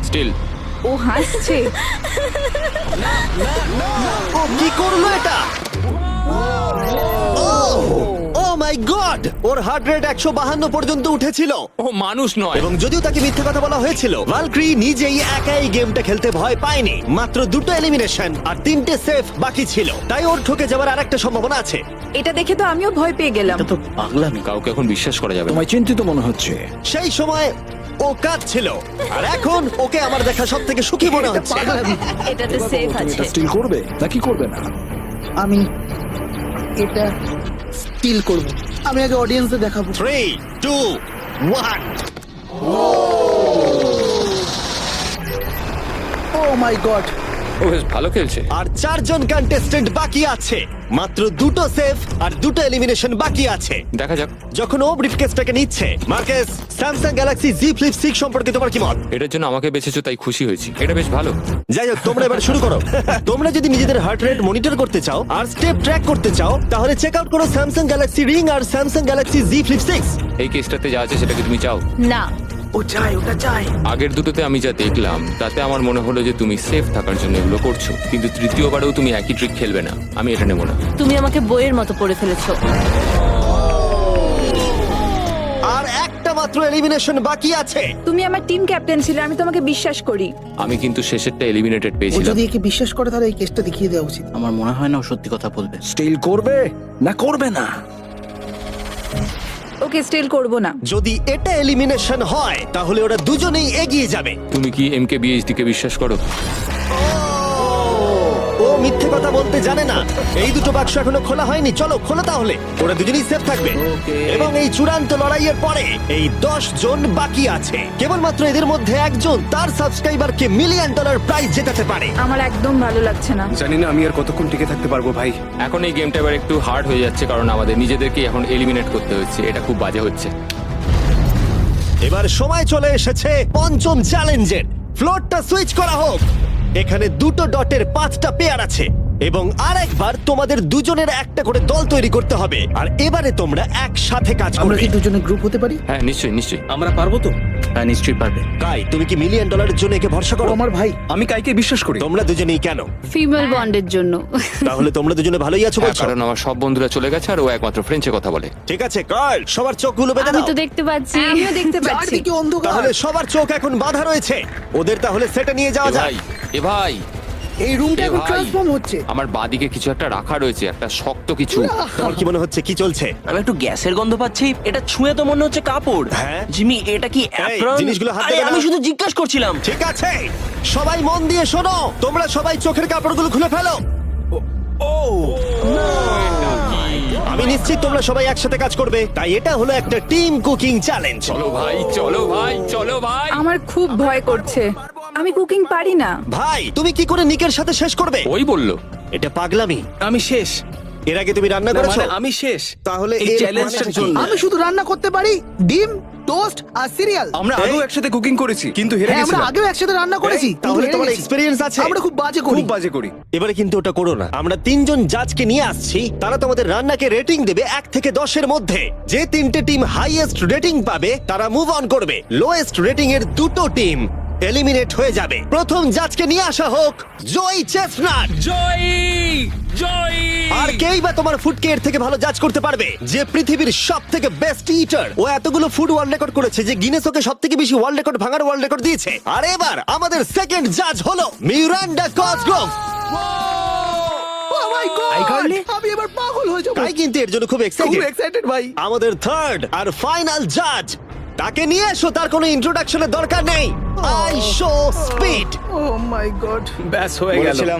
স্টিল। ও হাসছে। ও কি করলো এটা? ও my god, or heart rate 152 পর্যন্ত উঠেছিল। ও মানুষ নয়। এবং যদিও তাকে মিথ্যে কথা বলা হয়েছিল, ভালক্রি নিজেই একাই গেমটা খেলতে ভয় পায়নি। মাত্র 2টো এলিমিনেশন আর 3টে সেফ বাকি ছিল, তাই ওর ঠকে যাওয়ার আরেকটা সম্ভাবনা আছে। এটা দেখে তো আমিও ভয় পেয়ে গেলাম। এটা তো পাগলামি। কাউকে এখন বিশ্বাস করা যাবে না। তোমায় চিন্তিত মনে হচ্ছে। সেই সময় ও কাঁদছিল, আর এখন ওকে আমার দেখা সব থেকে সুখী মনে হচ্ছে। এটাতে সেফ তুমি আছে। এটা স্টিল করবে নাকি করবে না? আমি এটা স্টিল করব। আমি আগে অডিয়েন্সে দেখাবো। 3, 2, 1। ও মাই গড, ও বেশ ভালো খেলছে। আর 4 জন কন্টেস্টেন্ট বাকি আছে। মাত্র 2টো সেফ আর 2টো এলিমিনেশন বাকি আছে। দেখা যাক। যখন ও ব্রিফকেসটাকে নিচ্ছে, Marquez, Samsung Galaxy Z Flip 6 সম্পর্কে তোমার কি মত? এটার জন্য আমাকে বেঁচেছো তাই খুশি হয়েছি। এটা বেশ ভালো। যাই হোক, তোমরা এবার শুরু করো। তোমরা যদি নিজেদের হার্ট রেট মনিটর করতে চাও আর স্টেপ ট্র্যাক করতে চাও, তাহলে চেক আউট করো স্যামসাং গ্যালাক্সি রিং আর স্যামসাং গ্যালাক্সি Z Flip 6। এই কেসটাতে যা আছে সেটাকে তুমি চাও? না, ও চাই, ওটা চাই। আগের দুটোতে আমি যা দেখলাম তাতে আমার মনে হলো যে তুমি সেফ থাকার জন্য এগুলো করছো, কিন্তু তৃতীয়বারেও তুমি একই ট্রিক খেলবে না। আমি এটা নেবো না। তুমি আমাকে বইয়ের মতো পড়ে ফেলেছো। আর একটা মাত্র এলিমিনেশন বাকি আছে। তুমি আমার টিম ক্যাপ্টেন ছিলে, আমি তোমাকে বিশ্বাস করি। আমি কিন্তু শেষেরটা এলিমিনেটেড ও পেয়েছিলাম। যদি একে বিশ্বাস করে তাহলে এই কেসটা দেখিয়ে দেওয়া উচিত। আমার মনে হয় না ও সত্যি কথা বলবে। স্টিল করবে না করবে না? ওকে স্টিল করব না। যদি এটা এলিমিনেশন হয় তাহলে ওরা দুজনেই এগিয়ে যাবে। তুমি কি MKBHD কে বিশ্বাস করো? ও মিথ্যে কথা বলতে জানে না। এই দুটো বাক্স এখনো খোলা হয়নি, চলো খোলো তাহলে। ওরা দুজনেই সেফ থাকবে। এবং এই চূড়ান্ত লড়াইয়ের পরে এই 10 জন বাকি আছে। কেবলমাত্র এদের মধ্যে একজন তার সাবস্ক্রাইবারকে $1 মিলিয়ন প্রাইজ জেতাতে পারে। আমার একদম ভালো লাগছে না। জানি না আমি আর কতক্ষণ টিকে থাকতে পারবো ভাই। এখন এই গেমটা এবার একটু হার্ড হয়ে যাচ্ছে কারণ আমাদের নিজেদেরকে এখন এলিমিনেট করতে হচ্ছে। এটা খুব বাজে হচ্ছে। এবার সময় চলে এসেছে পঞ্চম চ্যালেঞ্জের। ফ্লোরটা সুইচ করা হোক। এখানে 2টো ডটের 5টা পেয়ার আছে। এবং আরেকবার তোমাদের দুজনের একটা করে দল তৈরি করতে হবে, আর এবারে তোমরা একসাথে কাজ আমরা করবে। কি দুজনে গ্রুপ হতে পারি? হ্যাঁ নিশ্চয়ই নিশ্চয়ই। আমরা পারবো তো? হ্যাঁ নিশ্চয়ই পারবে। কাই, তুমি কি $1 মিলিয়ন জন্য একে ভরসা ও করো? আমার ভাই। আমি কাইকে বিশ্বাস করি। তোমরা দুজনেই কেন? ফিমেল বন্ডের জন্য। তাহলে তোমরা দুজনে ভালোই আছো হ্যাঁ, বলছো? কারণ আমার সব বন্ধুরা চলে গেছে আর ও একমাত্র ফ্রেঞ্চে কথা বলে। ঠিক আছে কার্ল, সবার চোখগুলো বেঁধে আমি দাও। তো দেখতে পাচ্ছি। আমিও দেখতে পাচ্ছি। চারদিকে অন্ধকার। তাহলে সবার চোখ এখন বাঁধা রয়েছে। ওদের তাহলে সেটা নিয়ে যাওয়া এ যাক। ভাই, এ ভাই, এই রুমটা এ এখন ভাই। ট্রান্সফর্ম হচ্ছে। আমার বাদিকে কিছু একটা রাখা রয়েছে, একটা শক্ত কিছু। তোমার কি মনে হচ্ছে কি চলছে? আমি একটু গ্যাসের গন্ধ পাচ্ছি। এটা ছুঁয়ে তো মনে হচ্ছে কাপড়। হ্যাঁ। জিমি, এটা কি অ্যাপ্রন? জিনিসগুলো হাত আরে, দেবে না। আমি শুধু জিজ্ঞাসা করছিলাম। ঠিক আছে, সবাই মন দিয়ে শোনো। তোমরা সবাই চোখের কাপড়গুলো খুলে ফেলো। আমি নিশ্চিত তোমরা সবাই একসাথে কাজ করবে, তাই এটা হলো একটা টিম কুকিং চ্যালেঞ্জ। চলো ভাই, চলো ভাই, চলো ভাই। আমার খুব ভয় করছে, আমি কুকিং পারি না। ভাই, তুমি কি করে নিকের সাথে শেষ করবে? ওই বললো। এটা পাগলামি। আমি শেষ। এর আগে তুমি রান্না না, করেছো? মানে আমি শেষ। তাহলে এই এর চ্যালেঞ্জটার মানেটা কি? জন্য। আমি শুধু রান্না করতে পারি ডিম, টোস্ট আর সিরিয়াল। আমরা আগেও একসাথে কুকিং করেছি কিন্তু হেরে হ্যাঁ, আমরা গেছিলাম। আগেও একসাথে রান্না করেছি। তাহলে কিন্তু হেরে তোমার গেছি। এক্সপেরিয়েন্স আছে? আমরা খুব বাজে করি। খুব বাজে করি। এবারে কিন্তু ওটা করো না। আমরা 3 জন জাজকে নিয়ে আসছি, তারা তোমাদের রান্নাকে রেটিং দেবে 1 থেকে 10 এর মধ্যে। যে 3টে টিম হাইয়েস্ট রেটিং পাবে তারা মুভ অন করবে। লোয়েস্ট রেটিং এর 2টো টিম এলিমিনেট হয়ে যাবে। প্রথম জাজকে নিয়ে আসা হোক জয় চেস্টনাট। জয়, জয়। আর কেই বা তোমার ফুডকে এর থেকে ভালো জাজ করতে পারবে, যে পৃথিবীর সব থেকে বেস্ট ইটার। ও এতগুলো ফুড ওয়ার্ল্ড রেকর্ড করেছে যে গিনেস ওকে সব থেকে বেশি ওয়ার্ল্ড রেকর্ড ভাঙার ওয়ার্ল্ড রেকর্ড দিয়েছে। আর এবার আমাদের সেকেন্ড জাজ হলো Miranda Cosgrove. Oh my God! আমি এবার পাগল হয়ে যাবো। তাই কিন্তু এর জন্য খুব খুব এক্সাইটেড। এক্সাইটেড ভাই। আমাদের থার্ড আর ফাইনাল জাজ, তাকে নিয়ে এসো। তার কোনো ইন্ট্রোডাকশনের দরকার নেই। I show speed. Oh my God. ব্যাস হয়ে গেল।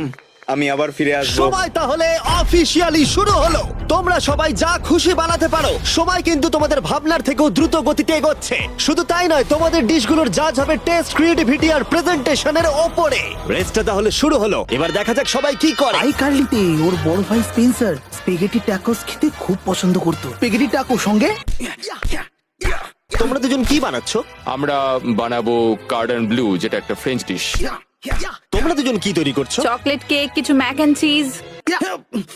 আমি আবার ফিরে আসবো। সময় তাহলে অফিসিয়ালি শুরু হলো। তোমরা সবাই যা খুশি বানাতে পারো। সময় কিন্তু তোমাদের ভাবনার থেকেও দ্রুত গতিতে এগোচ্ছে। শুধু তাই নয়, তোমাদের ডিশগুলোর জাজ হবে টেস্ট, ক্রিয়েটিভিটি আর প্রেজেন্টেশনের ওপরে। রেসটা তাহলে শুরু হলো। এবার দেখা যাক সবাই কি করে। আই কার্লিতে ওর বড় ভাই স্পেন্সার স্পেগেটি ট্যাকোস খেতে খুব পছন্দ করতো। স্পেগেটি ট্যাকো সঙ্গে তোমরা দুজন কি বানাচ্ছ? আমরা বানাবো কার্ডন ব্লু, যেটা একটা ফ্রেঞ্চ ডিশ। তোমরা দুজন কি তৈরি করছো? চকলেট কেক, কিছু ম্যাক এন্ড চিজ।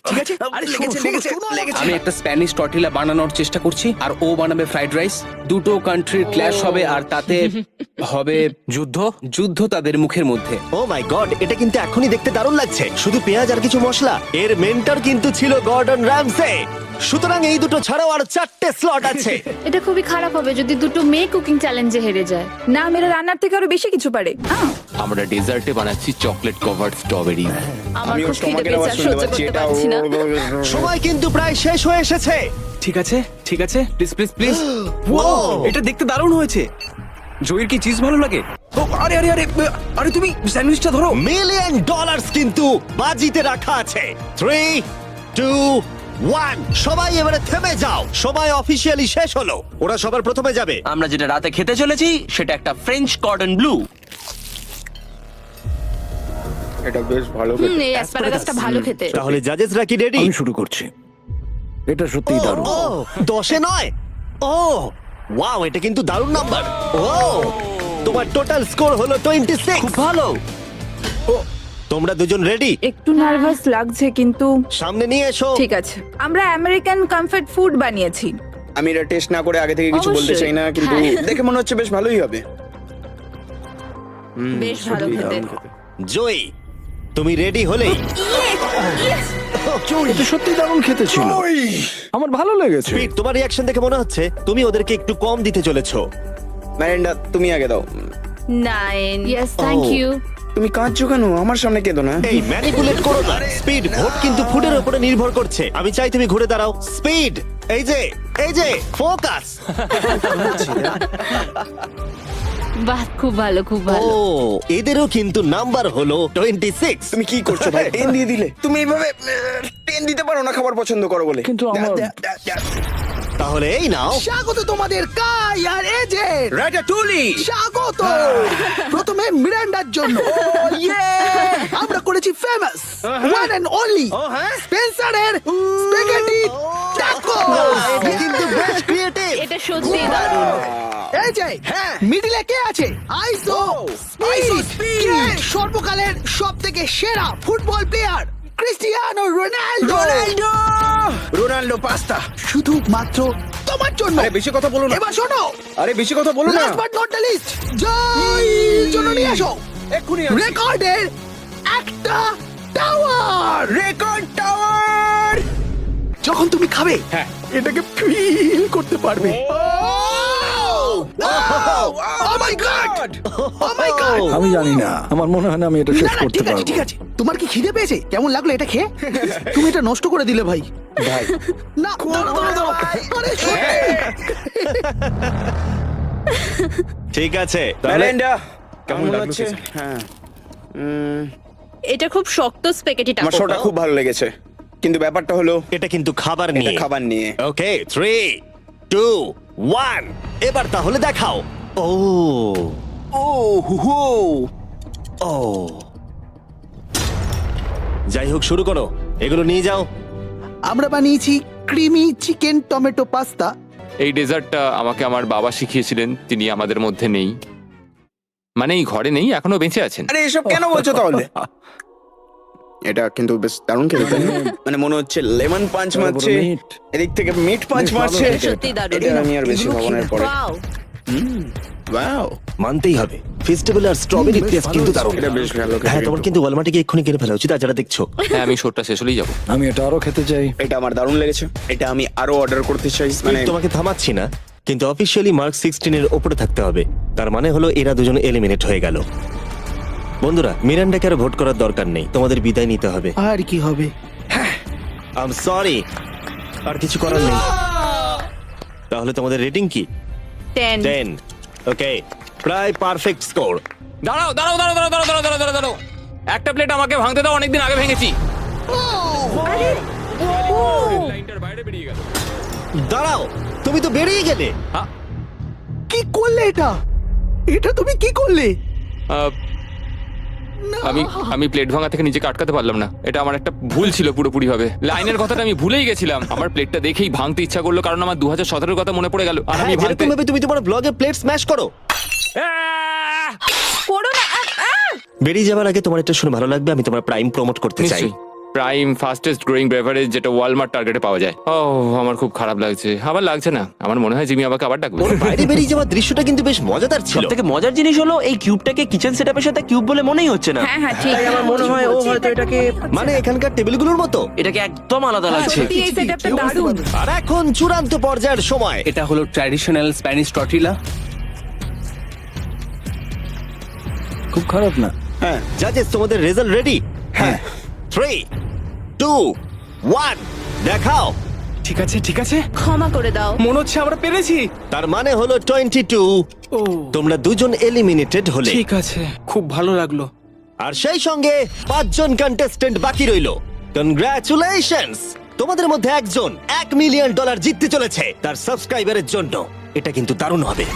ঠিক আছে। আরে লেগেছে। আমি একটা স্প্যানিশ টর্টিলা বানানোর চেষ্টা করছি আর ও বানাবে ফ্রাইড রাইস। দুটো কান্ট্রির ক্ল্যাশ হবে আর তাতে হবে যুদ্ধ। যুদ্ধ তাদের মুখের মধ্যে। ও মাই গড, এটা কিন্তু এখনই দেখতে দারুণ লাগছে। শুধু পেঁয়াজ আর কিছু মশলা। এর মেন্টর কিন্তু ছিল গর্ডন র্যামসে। সুতরাং এই দুটো ছাড়াও আর 4টে স্লট আছে। এটা খুবই খারাপ হবে যদি দুটো মেয়ে কুকিং চ্যালেঞ্জে হেরে যায়। না, মেয়েরা রান্নার থেকে আরো বেশি কিছু পারে। আমরা ডেজার্টে বানাচ্ছি চকলেট কভার্ড স্ট্রবেরি। আমার খুব খিদে পেয়েছে, আর সহ্য করতে পারছি না। সময় কিন্তু প্রায় শেষ হয়ে এসেছে। ঠিক আছে, ঠিক আছে, প্লিজ প্লিজ প্লিজ। এটা দেখতে দারুণ হয়েছে। জয়ের কি চিজ ভালো লাগে? ও, আরে আরে আরে আরে তুমি স্যান্ডউইচটা ধরো। $1 মিলিয়ন কিন্তু বাজিতে রাখা আছে। 3, 2, 1। সবাই এবারে থেমে যাও। সময় অফিসিয়ালি শেষ হলো। ওরা সবার প্রথমে যাবে। আমরা যেটা রাতে খেতে চলেছি সেটা একটা ফ্রেঞ্চ কর্ডন ব্লু। এটা বেশ ভালো এই অ্যাসপারাগাসটা ভালো খেতে। তাহলে জাজেসরা কি রেডি? শুরু করছি। এটা সত্যিই দারুণ। 10-এ নয়। ও ওয়াও, এটা কিন্তু দারুণ নাম্বার। ও, তোমার টোটাল স্কোর হলো 26। খুব ভালো। তোমরা দুজন রেডি? একটু নার্ভাস লাগছে, কিন্তু সামনে নিয়ে এসো। ঠিক আছে। আমরা আমেরিকান কমফর্ট ফুড বানিয়েছি। আমি এটা টেস্ট না করে আগে থেকে কিছু বলতে অবশ্যই। চাই না, কিন্তু হ্যাঁ। দেখে মনে হচ্ছে বেশ ভালোই হবে। বেশ ভালো খেতে। জয়ী, তুমি রেডি হলেই এটা সত্যি দারুণ খেতে ছিল। আমার ভালো লেগেছে। স্পিড, তোমার রিঅ্যাকশন দেখে মনে হচ্ছে তুমি ওদেরকে একটু কম দিতে চলেছো। ম্যারেন্ডা, তুমি আগে দাও। 9। Yes, thank you. তুমি কাঁদছো কেন? আমার সামনে কেঁদো না। এই ম্যানিপুলেট করো না। স্পিড, ভোট কিন্তু ফুডের উপরে নির্ভর করছে। আমি চাই তুমি ঘুরে দাঁড়াও। স্পিড, এই যে ফোকাস। বাহ, খুব ভালো, খুব ও, ভালো। এদেরও কিন্তু নাম্বার হলো 26। তুমি কি করছো ভাই? 10 দিয়ে দিলে। তুমি এইভাবে 10 দিতে পারো না খাবার পছন্দ করো বলে। কিন্তু আমার তাহলে এই নাও। স্বাগত তোমাদের কাই আর এজে। রাটাটুলি। স্বাগত। প্রথমে মিরান্ডার জন্য। আমরা করেছি ফেমাস ওয়ান এন্ড অনলি স্পেন্সারের স্পেগেটি ট্যাকো। এটা কিন্তু বেশ ক্রিয়েটিভ। এটা সত্যি দারুণ। এই যে মিডিলে কে আছে? আইসো স্পিড, সর্বকালের সবথেকে সেরা football player Cristiano Ronaldo. Ronaldo pasta. শুধুমাত্র তোমার জন্য। আরে বেশি কথা বলো না। এবার শোনো, আরে বেশি কথা বলো না। Last but not the least, Joy জন্য নিয়ে আসো এক্ষুনি রেকর্ডের একটা টাওয়ার। Record tower. যখন তুমি খাবে হ্যাঁ। এটাকে ফিল করতে পারবে। Oh my God! Oh my God! আমি জানি না, আমার মনে হয় না আমি এটা শেষ করতে ঠিক আছে পারবো। ঠিক আছে, তোমার কি খিদে পেয়েছে? কেমন লাগলো এটা খেয়ে? তুমি এটা নষ্ট করে দিলে ভাই। ভাই না দাঁড়াও। আরে সত্যি। ঠিক আছে মেলিন্ডা কেমন কেমন লাগলো লাগছে? কিছু? হ্যাঁ এটা খুব শক্ত স্পেগেটি আমার শোটা খুব ভালো লেগেছে, কিন্তু ব্যাপারটা হলো এটা কিন্তু খাবার এটা নিয়ে। খাবার নিয়ে। ওকে 3 2 1 এবার তাহলে দেখাও। ও ও হু হু। ও যাই হোক, শুরু করো, এগুলো নিয়ে যাও। আমরা বানিয়েছি ক্রিমি চিকেন টমেটো পাস্তা। এই ডেজার্টটা আমাকে আমার বাবা শিখিয়েছিলেন, তিনি আমাদের মধ্যে নেই, মানে এই ঘরে নেই, এখনো বেঁচে আছেন। আরে এসব কেন বলছো তাহলে? এটা কিন্তু বেশ দারুণ খেতে, তাই না? মানে মনে হচ্ছে লেমন পাঞ্চ মারছে, মিট। এদিক থেকে মিট পাঞ্চ বেশ ভালো মারছে। খেতে। সত্যি দারুণ। এটা আমি আর বেশি ভাবনার পরে। ওয়াও, ওয়াও, মানতেই হবে, ফেস্টিভ্যাল আর স্ট্রবেরি টেস্ট কিন্তু দারুণ। এটা বেশ ভালো খেতে। হ্যাঁ, তোমার কিন্তু ওয়ালমার্টে গিয়ে এক্ষুনি কিনে ফেলা উচিত, আর যারা দেখছো। হ্যাঁ, আমি শোটা শেষ হলেই যাবো। আমি এটা আরো খেতে চাই। এটা আমার দারুণ লেগেছে, এটা আমি আরো অর্ডার করতে চাই। মানে তোমাকে থামাচ্ছি না, কিন্তু অফিসিয়ালি মার্ক 16 এর উপরে থাকতে হবে। তার মানে হলো এরা দুজন এলিমিনেট হয়ে গেল। বন্ধুরা, মিরান্ডাকে আর ভোট করার দরকার নেই, তোমাদের বিদায় নিতে হবে। আর কি হবে? আই এম সরি, আর কিছু করার নেই। তাহলে তোমাদের রেটিং কি? 10। 10। ওকে, প্রায় পারফেক্ট স্কোর। দাঁড়াও দাঁড়াও দাঁড়াও দাঁড়াও দাঁড়াও দাঁড়াও দাঁড়াও দাঁড়াও, একটা প্লেট আমাকে ভাঙতে দাও, অনেকদিন আগে ভেঙেছি। লাইনটার বাইরে বেরিয়ে গেল। দাঁড়াও, তুমি তো বেরিয়ে গেলে। কি করলে এটা? এটা তুমি কি করলে? আহ, আমি প্লেট ভাঙা থেকে নিজেকে আটকাতে পারলাম না, এটা আমার একটা ভুল ছিল পুরোপুরি ভাবে। লাইনের কথাটা আমি ভুলেই গেছিলাম, আমার প্লেটটা দেখেই ভাঙতে ইচ্ছা করলো, কারণ আমার 2017 কথা মনে পড়ে গেল, আর আমি হ্যাঁ, ভাঙতে যেরকম ভাবে তুমি তোমার ব্লগে প্লেট স্ম্যাশ করো। করো না। বেরিয়ে যাবার আগে তোমার এটা শুনে ভালো লাগবে, আমি তোমার প্রাইম প্রমোট করতে চাই। প্রাইম ফাস্টেস্ট গ্রোয়িং বেভারেজ, যেটা ওয়ালমার্ট টার্গেটে পাওয়া যায়। ও আমার খুব খারাপ লাগছে। আবার লাগছে না, আমার মনে হয় জিমি আমাকে আবার ডাকবে। ওর বাইরে বেরিয়ে যাওয়ার দৃশ্যটা কিন্তু বেশ মজাদার ছিল। সবথেকে মজার জিনিস হলো এই কিউবটাকে কিচেন সেটআপের সাথে কিউব বলে মনেই হচ্ছে না। হ্যাঁ হ্যাঁ, ঠিক। তাই আমার মনে হয় ও হয়তো এটাকে মানে এখানকার টেবিলগুলোর মতো। এটাকে একদম আলাদা লাগছে। সত্যি এই সেটআপটা দারুণ। আর এখন চূড়ান্ত পর্যায়ের সময়। এটা হলো ট্র্যাডিশনাল স্প্যানিশ টর্টিলা। খুব খারাপ না। হ্যাঁ জাজেস, তোমাদের রেজাল্ট রেডি? হ্যাঁ 3 2 1 দেখাও। ঠিক আছে ঠিক আছে, ক্ষমা করে দাও। মনে হচ্ছে আমরা পেরেছি। তার মানে হলো 22। ও তোমরা দুজন এলিমিনেটেড হলে। ঠিক আছে, খুব ভালো লাগলো। আর সেই সঙ্গে 5 জন কন্টেস্টেন্ট বাকি রইলো। কনগ্রাচুলেশনস, তোমাদের মধ্যে একজন $1 মিলিয়ন জিততে চলেছে তার সাবস্ক্রাইবারের জন্য। এটা কিন্তু দারুণ হবে।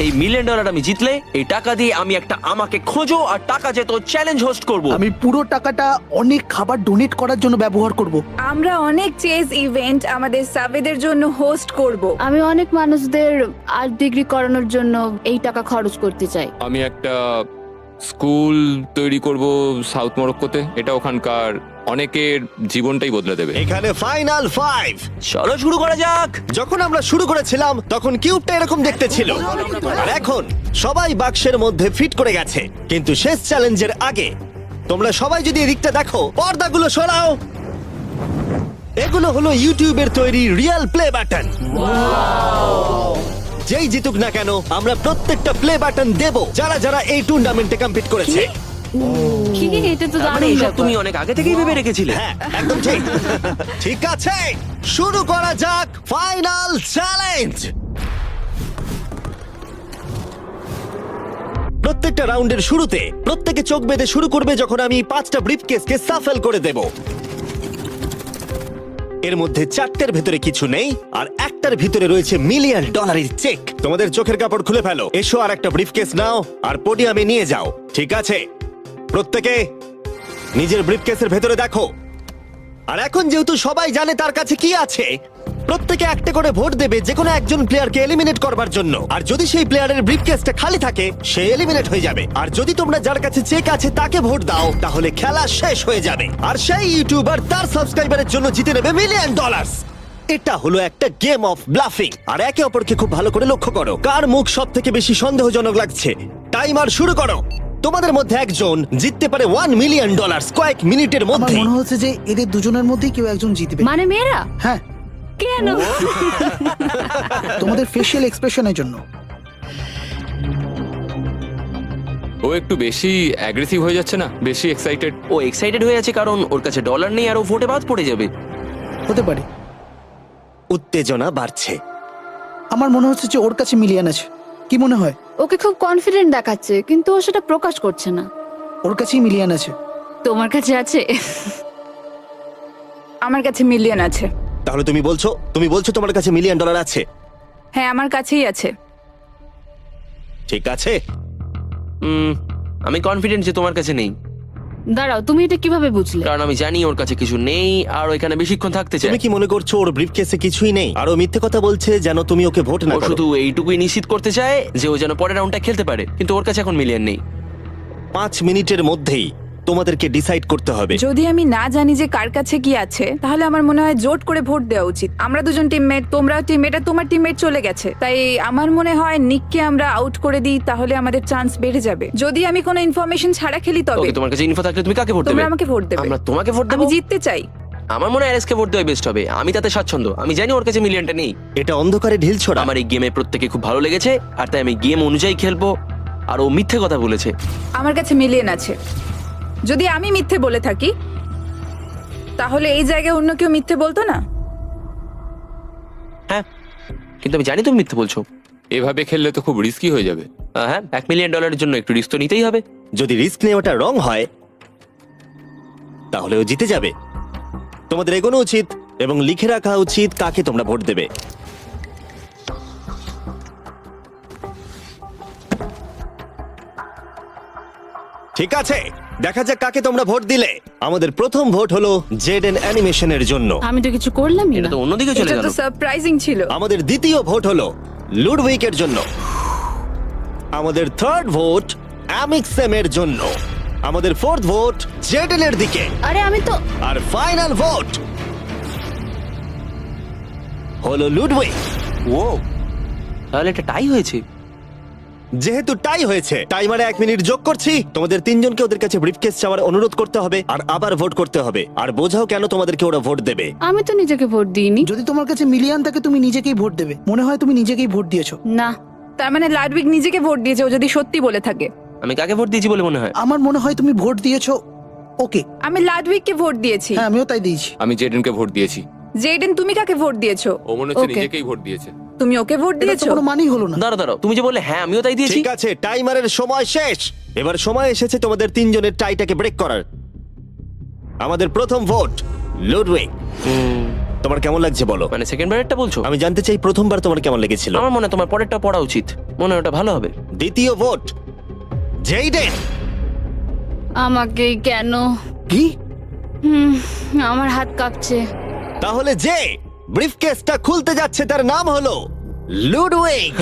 এই $1 মিলিয়ন আমি জিতলে এই টাকা দিয়ে আমি একটা আমাকে খোঁজো আর টাকা যেত চ্যালেঞ্জ হোস্ট করব। আমি পুরো টাকাটা অনেক খাবার ডোনেট করার জন্য ব্যবহার করব। আমরা অনেক চেজ ইভেন্ট আমাদের সাবেদের জন্য হোস্ট করব। আমি অনেক মানুষদের আর্ট ডিগ্রি করানোর জন্য এই টাকা খরচ করতে চাই। আমি একটা স্কুল তৈরি করব সাউথ মরক্কোতে, এটা ওখানকার অনেকের জীবনটাই বদলে দেবে। এখানে ফাইনাল 5। চলো শুরু করা যাক। যখন আমরা শুরু করেছিলাম তখন কিউবটা এরকম দেখতে ছিল, আর এখন সবাই বাক্সের মধ্যে ফিট করে গেছে। কিন্তু শেষ চ্যালেঞ্জের আগে তোমরা সবাই যদি এদিকটা দেখো, পর্দাগুলো সরাও। এগুলো হলো ইউটিউবের তৈরি রিয়েল প্লে বাটন। যেই জিতুক না কেন আমরা প্রত্যেকটা প্লে বাটন দেব যারা যারা এই টুর্নামেন্টে কমপ্লিট করেছে। কি এটা তো মানে দারুণ এসব ব্যাপার। তুমি অনেক আগে থেকেই ভেবে রেখেছিলে। হ্যাঁ, একদম ঠিক। ঠিক আছে, শুরু করা যাক ফাইনাল চ্যালেঞ্জ। প্রত্যেকটা রাউন্ডের শুরুতে প্রত্যেকে চোখ বেঁধে শুরু করবে যখন আমি 5টা ব্রিফকেসকে সাফল করে দেব। এর মধ্যে 4টের ভেতরে কিছু নেই, আর একটার ভিতরে রয়েছে $1 মিলিয়ন চেক। তোমাদের চোখের কাপড় খুলে ফেলো, এসো আর একটা ব্রিফকেস নাও আর পোডিয়ামে নিয়ে যাও। ঠিক আছে, প্রত্যেকে নিজের ব্রিফকেসের ভেতরে দেখো। আর এখন যেহেতু সবাই জানে তার কাছে কি আছে, প্রত্যেকে একটা করে ভোট দেবে যে কোনো একজন প্লেয়ারকে এলিমিনেট করবার জন্য। আর যদি সেই প্লেয়ারের ব্রিফকেসটা খালি থাকে সে এলিমিনেট হয়ে যাবে। আর যদি তোমরা যার কাছে চেক আছে তাকে ভোট দাও তাহলে খেলা শেষ হয়ে যাবে। আর সেই ইউটিউবার তার সাবস্ক্রাইবারের জন্য জিতে নেবে $1 মিলিয়ন। এটা হলো একটা গেম অফ ব্লাফিং। আর একে অপরকে খুব ভালো করে লক্ষ্য করো কার মুখ সব থেকে বেশি সন্দেহজনক লাগছে। টাইমার শুরু করো। তোমাদের মধ্যে একজন জিততে পারে $1 মিলিয়ন কয়েক মিনিটের আমার মধ্যে। মনে হচ্ছে যে এদের দুজনের মধ্যেই কেউ একজন জিতবে। মানে মেয়েরা হ্যাঁ, কেন? তোমাদের ফেশিয়াল এক্সপ্রেশনের জন্য। ও একটু বেশি অ্যাগ্রেসিভ হয়ে যাচ্ছে না, বেশি এক্সাইটেড। ও এক্সাইটেড হয়ে আছে কারণ ওর কাছে ডলার নেই আর ও ভোটে বাদ পড়ে যাবে। হতে পারে। উত্তেজনা বাড়ছে। আমার মনে হচ্ছে যে ওর কাছে মিলিয়ন আছে। কি মনে হয়? ওকে খুব কনফিডেন্ট দেখাচ্ছে কিন্তু ও সেটা প্রকাশ করছে না। ওর কাছেই মিলিয়ন আছে। তোমার কাছে আছে? আমার কাছে মিলিয়ন আছে। তাহলে তুমি বলছো তোমার কাছে $1 মিলিয়ন আছে? হ্যাঁ, আমার কাছেই আছে। ঠিক আছে। আমি কনফিডেন্ট যে তোমার কাছে নেই, দাঁড়াও, তুমি এটা কিভাবে বুঝলে? কারণ আমি জানি ওর কাছে কিছু নেই আর ও এখানে বেশিক্ষণ থাকতে চায়। তুমি কি মনে করছো ওর ব্রিফকেসে কিছুই নেই আর ও মিথ্যে কথা বলছে যেন তুমি ওকে ভোট না ও করো? শুধু এইটুকুই নিশ্চিত করতে চায় যে ও যেন পরের রাউন্ডটা খেলতে পারে, কিন্তু ওর কাছে এখন মিলিয়ন নেই। 5 মিনিটের মধ্যেই তোমাদেরকে ডিসাইড করতে হবে। যদি আমি না জানি যে কার কাছে কি আছে তাহলে আমার মনে হয় জোট করে ভোট দেওয়া উচিত। আমরা দুজন টিমমেট, তোমরাও টিমমেট, আর তোমার টিমমেট চলে গেছে, তাই আমার মনে হয় নিককে আমরা আউট করে দিই, তাহলে আমাদের চান্স বেড়ে যাবে। যদি আমি কোনো ইনফরমেশন ছাড়া খেলি তবে। ওকে, তোমার কাছে ইনফো থাকলে তুমি কাকে ভোট দেবে? তোমরা আমাকে ভোট দেবে। আমরা তোমাকে ভোট দেব? আমি জিততে চাই। আমার মনে হয় আরএসকে ভোট দেওয়া বেস্ট হবে। আমি তাতে স্বাচ্ছন্দ্য। আমি জানি ওর কাছে মিলিয়নটা নেই। এটা অন্ধকারে ঢিল ছোড়া। আমার এই গেমে প্রত্যেকে খুব ভালো লেগেছে আর তাই আমি গেম অনুযায়ী খেলবো। আর ও মিথ্যে কথা বলেছে। আমার কাছে মিলিয়ন আছে। যদি আমি মিথ্যে বলে থাকি তাহলে এই জায়গায় অন্য কেউ মিথ্যে বলতো না। হ্যাঁ, কিন্তু আমি জানি তুমি মিথ্যে বলছো। এভাবে খেললে তো খুব রিস্কি হয়ে যাবে। হ্যাঁ, $1 মিলিয়ন জন্য একটু রিস্ক তো নিতেই হবে। যদি রিস্ক নেওয়াটা রং হয় তাহলে ও জিতে যাবে। তোমাদের এগোনো উচিত এবং লিখে রাখা উচিত কাকে তোমরা ভোট দেবে। ঠিক আছে, দেখা যাক কাকে তোমরা ভোট দিলে। আমাদের প্রথম ভোট হলো জেডেন অ্যানিমেশনের জন্য। আমি তো কিছু করলামই এটা না। তো অন্যদিকে চলে এটা গেল। তো সারপ্রাইজিং ছিল। আমাদের দ্বিতীয় ভোট হলো লুডউইকের জন্য। আমাদের থার্ড ভোট অ্যামিক্সেমের জন্য। আমাদের ফোর্থ ভোট জেডেনের দিকে। আরে আমি তো আর ফাইনাল ভোট হলো লুডউইক। ও, তাহলে এটা টাই হয়েছে। যেহেতু টাই হয়েছে টাইমারে 1 মিনিট যোগ করছি। তোমাদের তিনজনকে ওদের কাছে ব্রিফকেস চাওয়ার অনুরোধ করতে হবে আর আবার ভোট করতে হবে। আর বোঝাও কেন তোমাদেরকে ওরা ভোট দেবে। আমি তো নিজেকে ভোট দিইনি। যদি তোমার কাছে মিলিয়ন থাকে তুমি নিজেকেই ভোট দেবে। মনে হয় তুমি নিজেকেই ভোট দিয়েছো। না, তার মানে লাডউইক নিজেকে ভোট দিয়েছে ও যদি সত্যি বলে থাকে। আমি কাকে ভোট দিয়েছি বলে মনে হয়? আমার মনে হয় তুমি ভোট দিয়েছো ওকে। আমি লাডউইককে ভোট দিয়েছি। হ্যাঁ, আমিও তাই দিয়েছি। আমি জেডেনকে ভোট দিয়েছি। জেডেন, তুমি কাকে ভোট দিয়েছো? ও মনে হচ্ছে Okay. নিজেকেই ভোট দিয়েছে। তুমি ওকে ভোট এটা তো দিয়েছো? কোনো মানেই হলো না। দাঁড়াও, তুমি যে বললে হ্যাঁ আমিও তাই দিয়েছি। ঠিক আছে, টাইমারের সময় শেষ। এবার সময় এসেছে তোমাদের তিনজনের টাইটাকে ব্রেক করার। আমাদের প্রথম ভোট লুডউইক। তোমার কেমন লাগছে বলো? মানে সেকেন্ড বারেরটা বলছো? আমি জানতে চাই প্রথমবার তোমার কেমন লেগেছিল। আমার মনে হয় তোমার পরেরটা পড়া উচিত। মনে হয় ওটা ভালো হবে। দ্বিতীয় ভোট জেইডেন। আমাকে কেন? কি? আমার হাত কাঁপছে। তাহলে যে ব্রিফকেসটা খুলতে যাচ্ছে তার নাম হলো লুডউইক।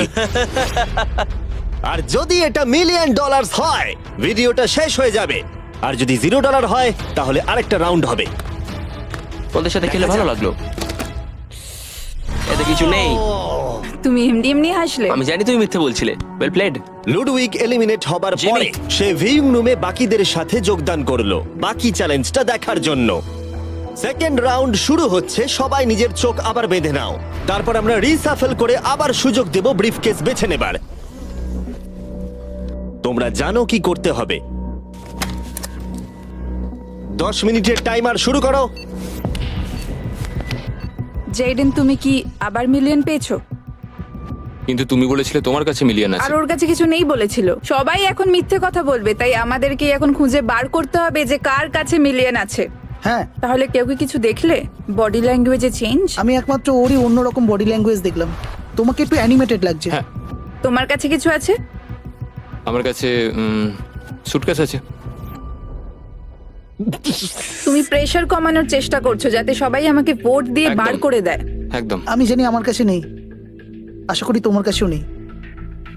আর যদি এটা $1 মিলিয়ন হয় ভিডিওটা শেষ হয়ে যাবে। আর যদি $0 হয় তাহলে আরেকটা রাউন্ড হবে। ওদের সাথে খেলে ভালো লাগলো। এতে কিছু নেই। তুমি এমনি এমনি হাসলে। আমি জানি তুমি মিথ্যে বলছিলে। Well played. লুডউইক এলিমিনেট হবার জিমি। পরে সে ভিউইং রুমে বাকিদের সাথে যোগদান করলো বাকি চ্যালেঞ্জটা দেখার জন্য। সেকেন্ড রাউন্ড শুরু হচ্ছে। সবাই নিজের চোখ আবার বেঁধে নাও। তারপর আমরা রিসাফেল করে আবার সুযোগ দেব ব্রিফকেস বেছে নেবার। তোমরা জানো কি করতে হবে। 10 মিনিটের টাইমার শুরু করো। জেডেন, তুমি কি আবার মিলিয়ন পেয়েছো? কিন্তু তুমি বলেছিলে তোমার কাছে মিলিয়ন আর আছে। ওর কাছে কিছু নেই বলেছিল। সবাই এখন মিথ্যে কথা বলবে, তাই আমাদেরকে এখন খুঁজে বার করতে হবে যে কার কাছে মিলিয়ন আছে। হ্যাঁ, তাহলে কেউ কি কিছু দেখলে? বডি ল্যাঙ্গুয়েজে চেঞ্জ? আমি একমাত্র ওরই অন্যরকম বডি ল্যাঙ্গুয়েজ দেখলাম। তোমাকে একটু অ্যানিমেটেড লাগছে। হ্যাঁ। তোমার কাছে কিছু আছে? আমার কাছে সুটকেস আছে। তুমি প্রেসার কমানোর চেষ্টা করছো যাতে সবাই আমাকে ভোট দিয়ে বার একদম। করে দেয়। একদম। আমি জানি আমার কাছে নেই, আশা করি তোমার কাছেও নেই।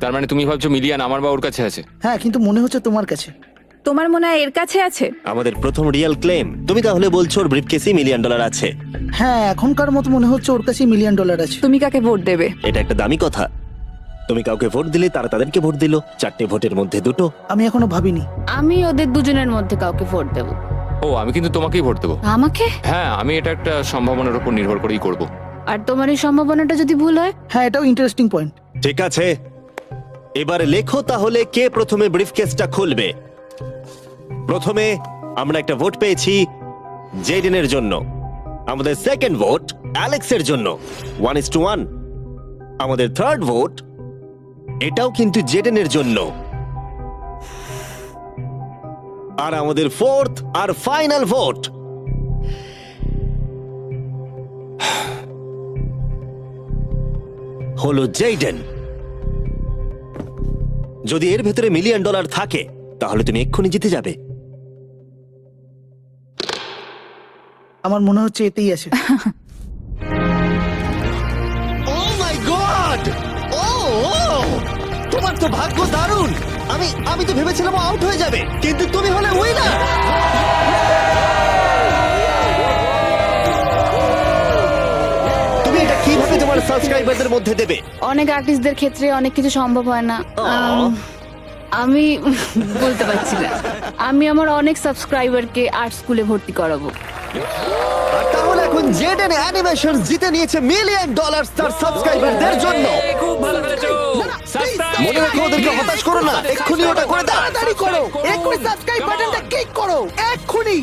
তার মানে তুমি ভাবছো মিলিয়ন আমার বা ওর কাছে আছে? হ্যাঁ, কিন্তু মনে হচ্ছে তোমার কাছে। তোমার মনে হয় এর কাছে আছে? আমাদের প্রথম রিয়েল ক্লেম। তুমি তাহলে বলছো ওর ব্রিফকেসে $1 মিলিয়ন আছে? হ্যাঁ, এখনকার মতো মনে হচ্ছে ওর কাছে $1 মিলিয়ন আছে। তুমি কাকে ভোট দেবে? এটা একটা দামি কথা। তুমি কাউকে ভোট দিলে তারা তাদেরকে ভোট দিল, 4টে ভোটের মধ্যে 2টো। আমি এখনো ভাবিনি। আমি ওদের দুজনের মধ্যে কাউকে ভোট দেব। ও, আমি কিন্তু তোমাকেই ভোট দেবো। আমাকে? হ্যাঁ, আমি এটা একটা সম্ভাবনার উপর নির্ভর করেই করব। আর তোমার এই সম্ভাবনাটা যদি ভুল হয়? হ্যাঁ, এটাও ইন্টারেস্টিং পয়েন্ট। ঠিক আছে, এবারে লেখো তাহলে কে প্রথমে ব্রিফকেসটা খুলবে। প্রথমে আমরা একটা ভোট পেয়েছি জেডেনের জন্য। আমাদের সেকেন্ড ভোট অ্যালেক্সের জন্য, 1:1। আমাদের থার্ড ভোট এটাও কিন্তু জেডেনের জন্য। আর আমাদের ফোর্থ আর ফাইনাল ভোট হলো জেডেন। যদি এর ভেতরে $1 মিলিয়ন থাকে তাহলে তুমি এক্ষুনি জিতে যাবে। আমার মনে হচ্ছে এতেই আছে। Oh my God! তোমার তো ভাগ্য দারুণ। আমি তো ভেবেছিলাম আউট হয়ে যাবে, কিন্তু তুমি হলে উইনার। তুমি এটা কিভাবে তোমার সাবস্ক্রাইবারদের মধ্যে দেবে? অনেক আর্টিস্টদের ক্ষেত্রে অনেক কিছু সম্ভব হয় না। আমি বলতে পারছি না। আমি আমার অনেক সাবস্ক্রাইবারকে আর্ট স্কুলে ভর্তি করাবো। আর তাহলে এখন জেডেন অ্যানিমেশন জিতে নিয়েছে $1 মিলিয়ন তার সাবস্ক্রাইবারদের জন্য। খুব ভালো খেলেছো। মনে রাখো, ওদেরকে হতাশ করো না, এক্ষুনি ওটা করে দাও। তাড়াতাড়ি করো, এক্ষুনি সাবস্ক্রাইব বাটনটা ক্লিক করো, এক্ষুনি।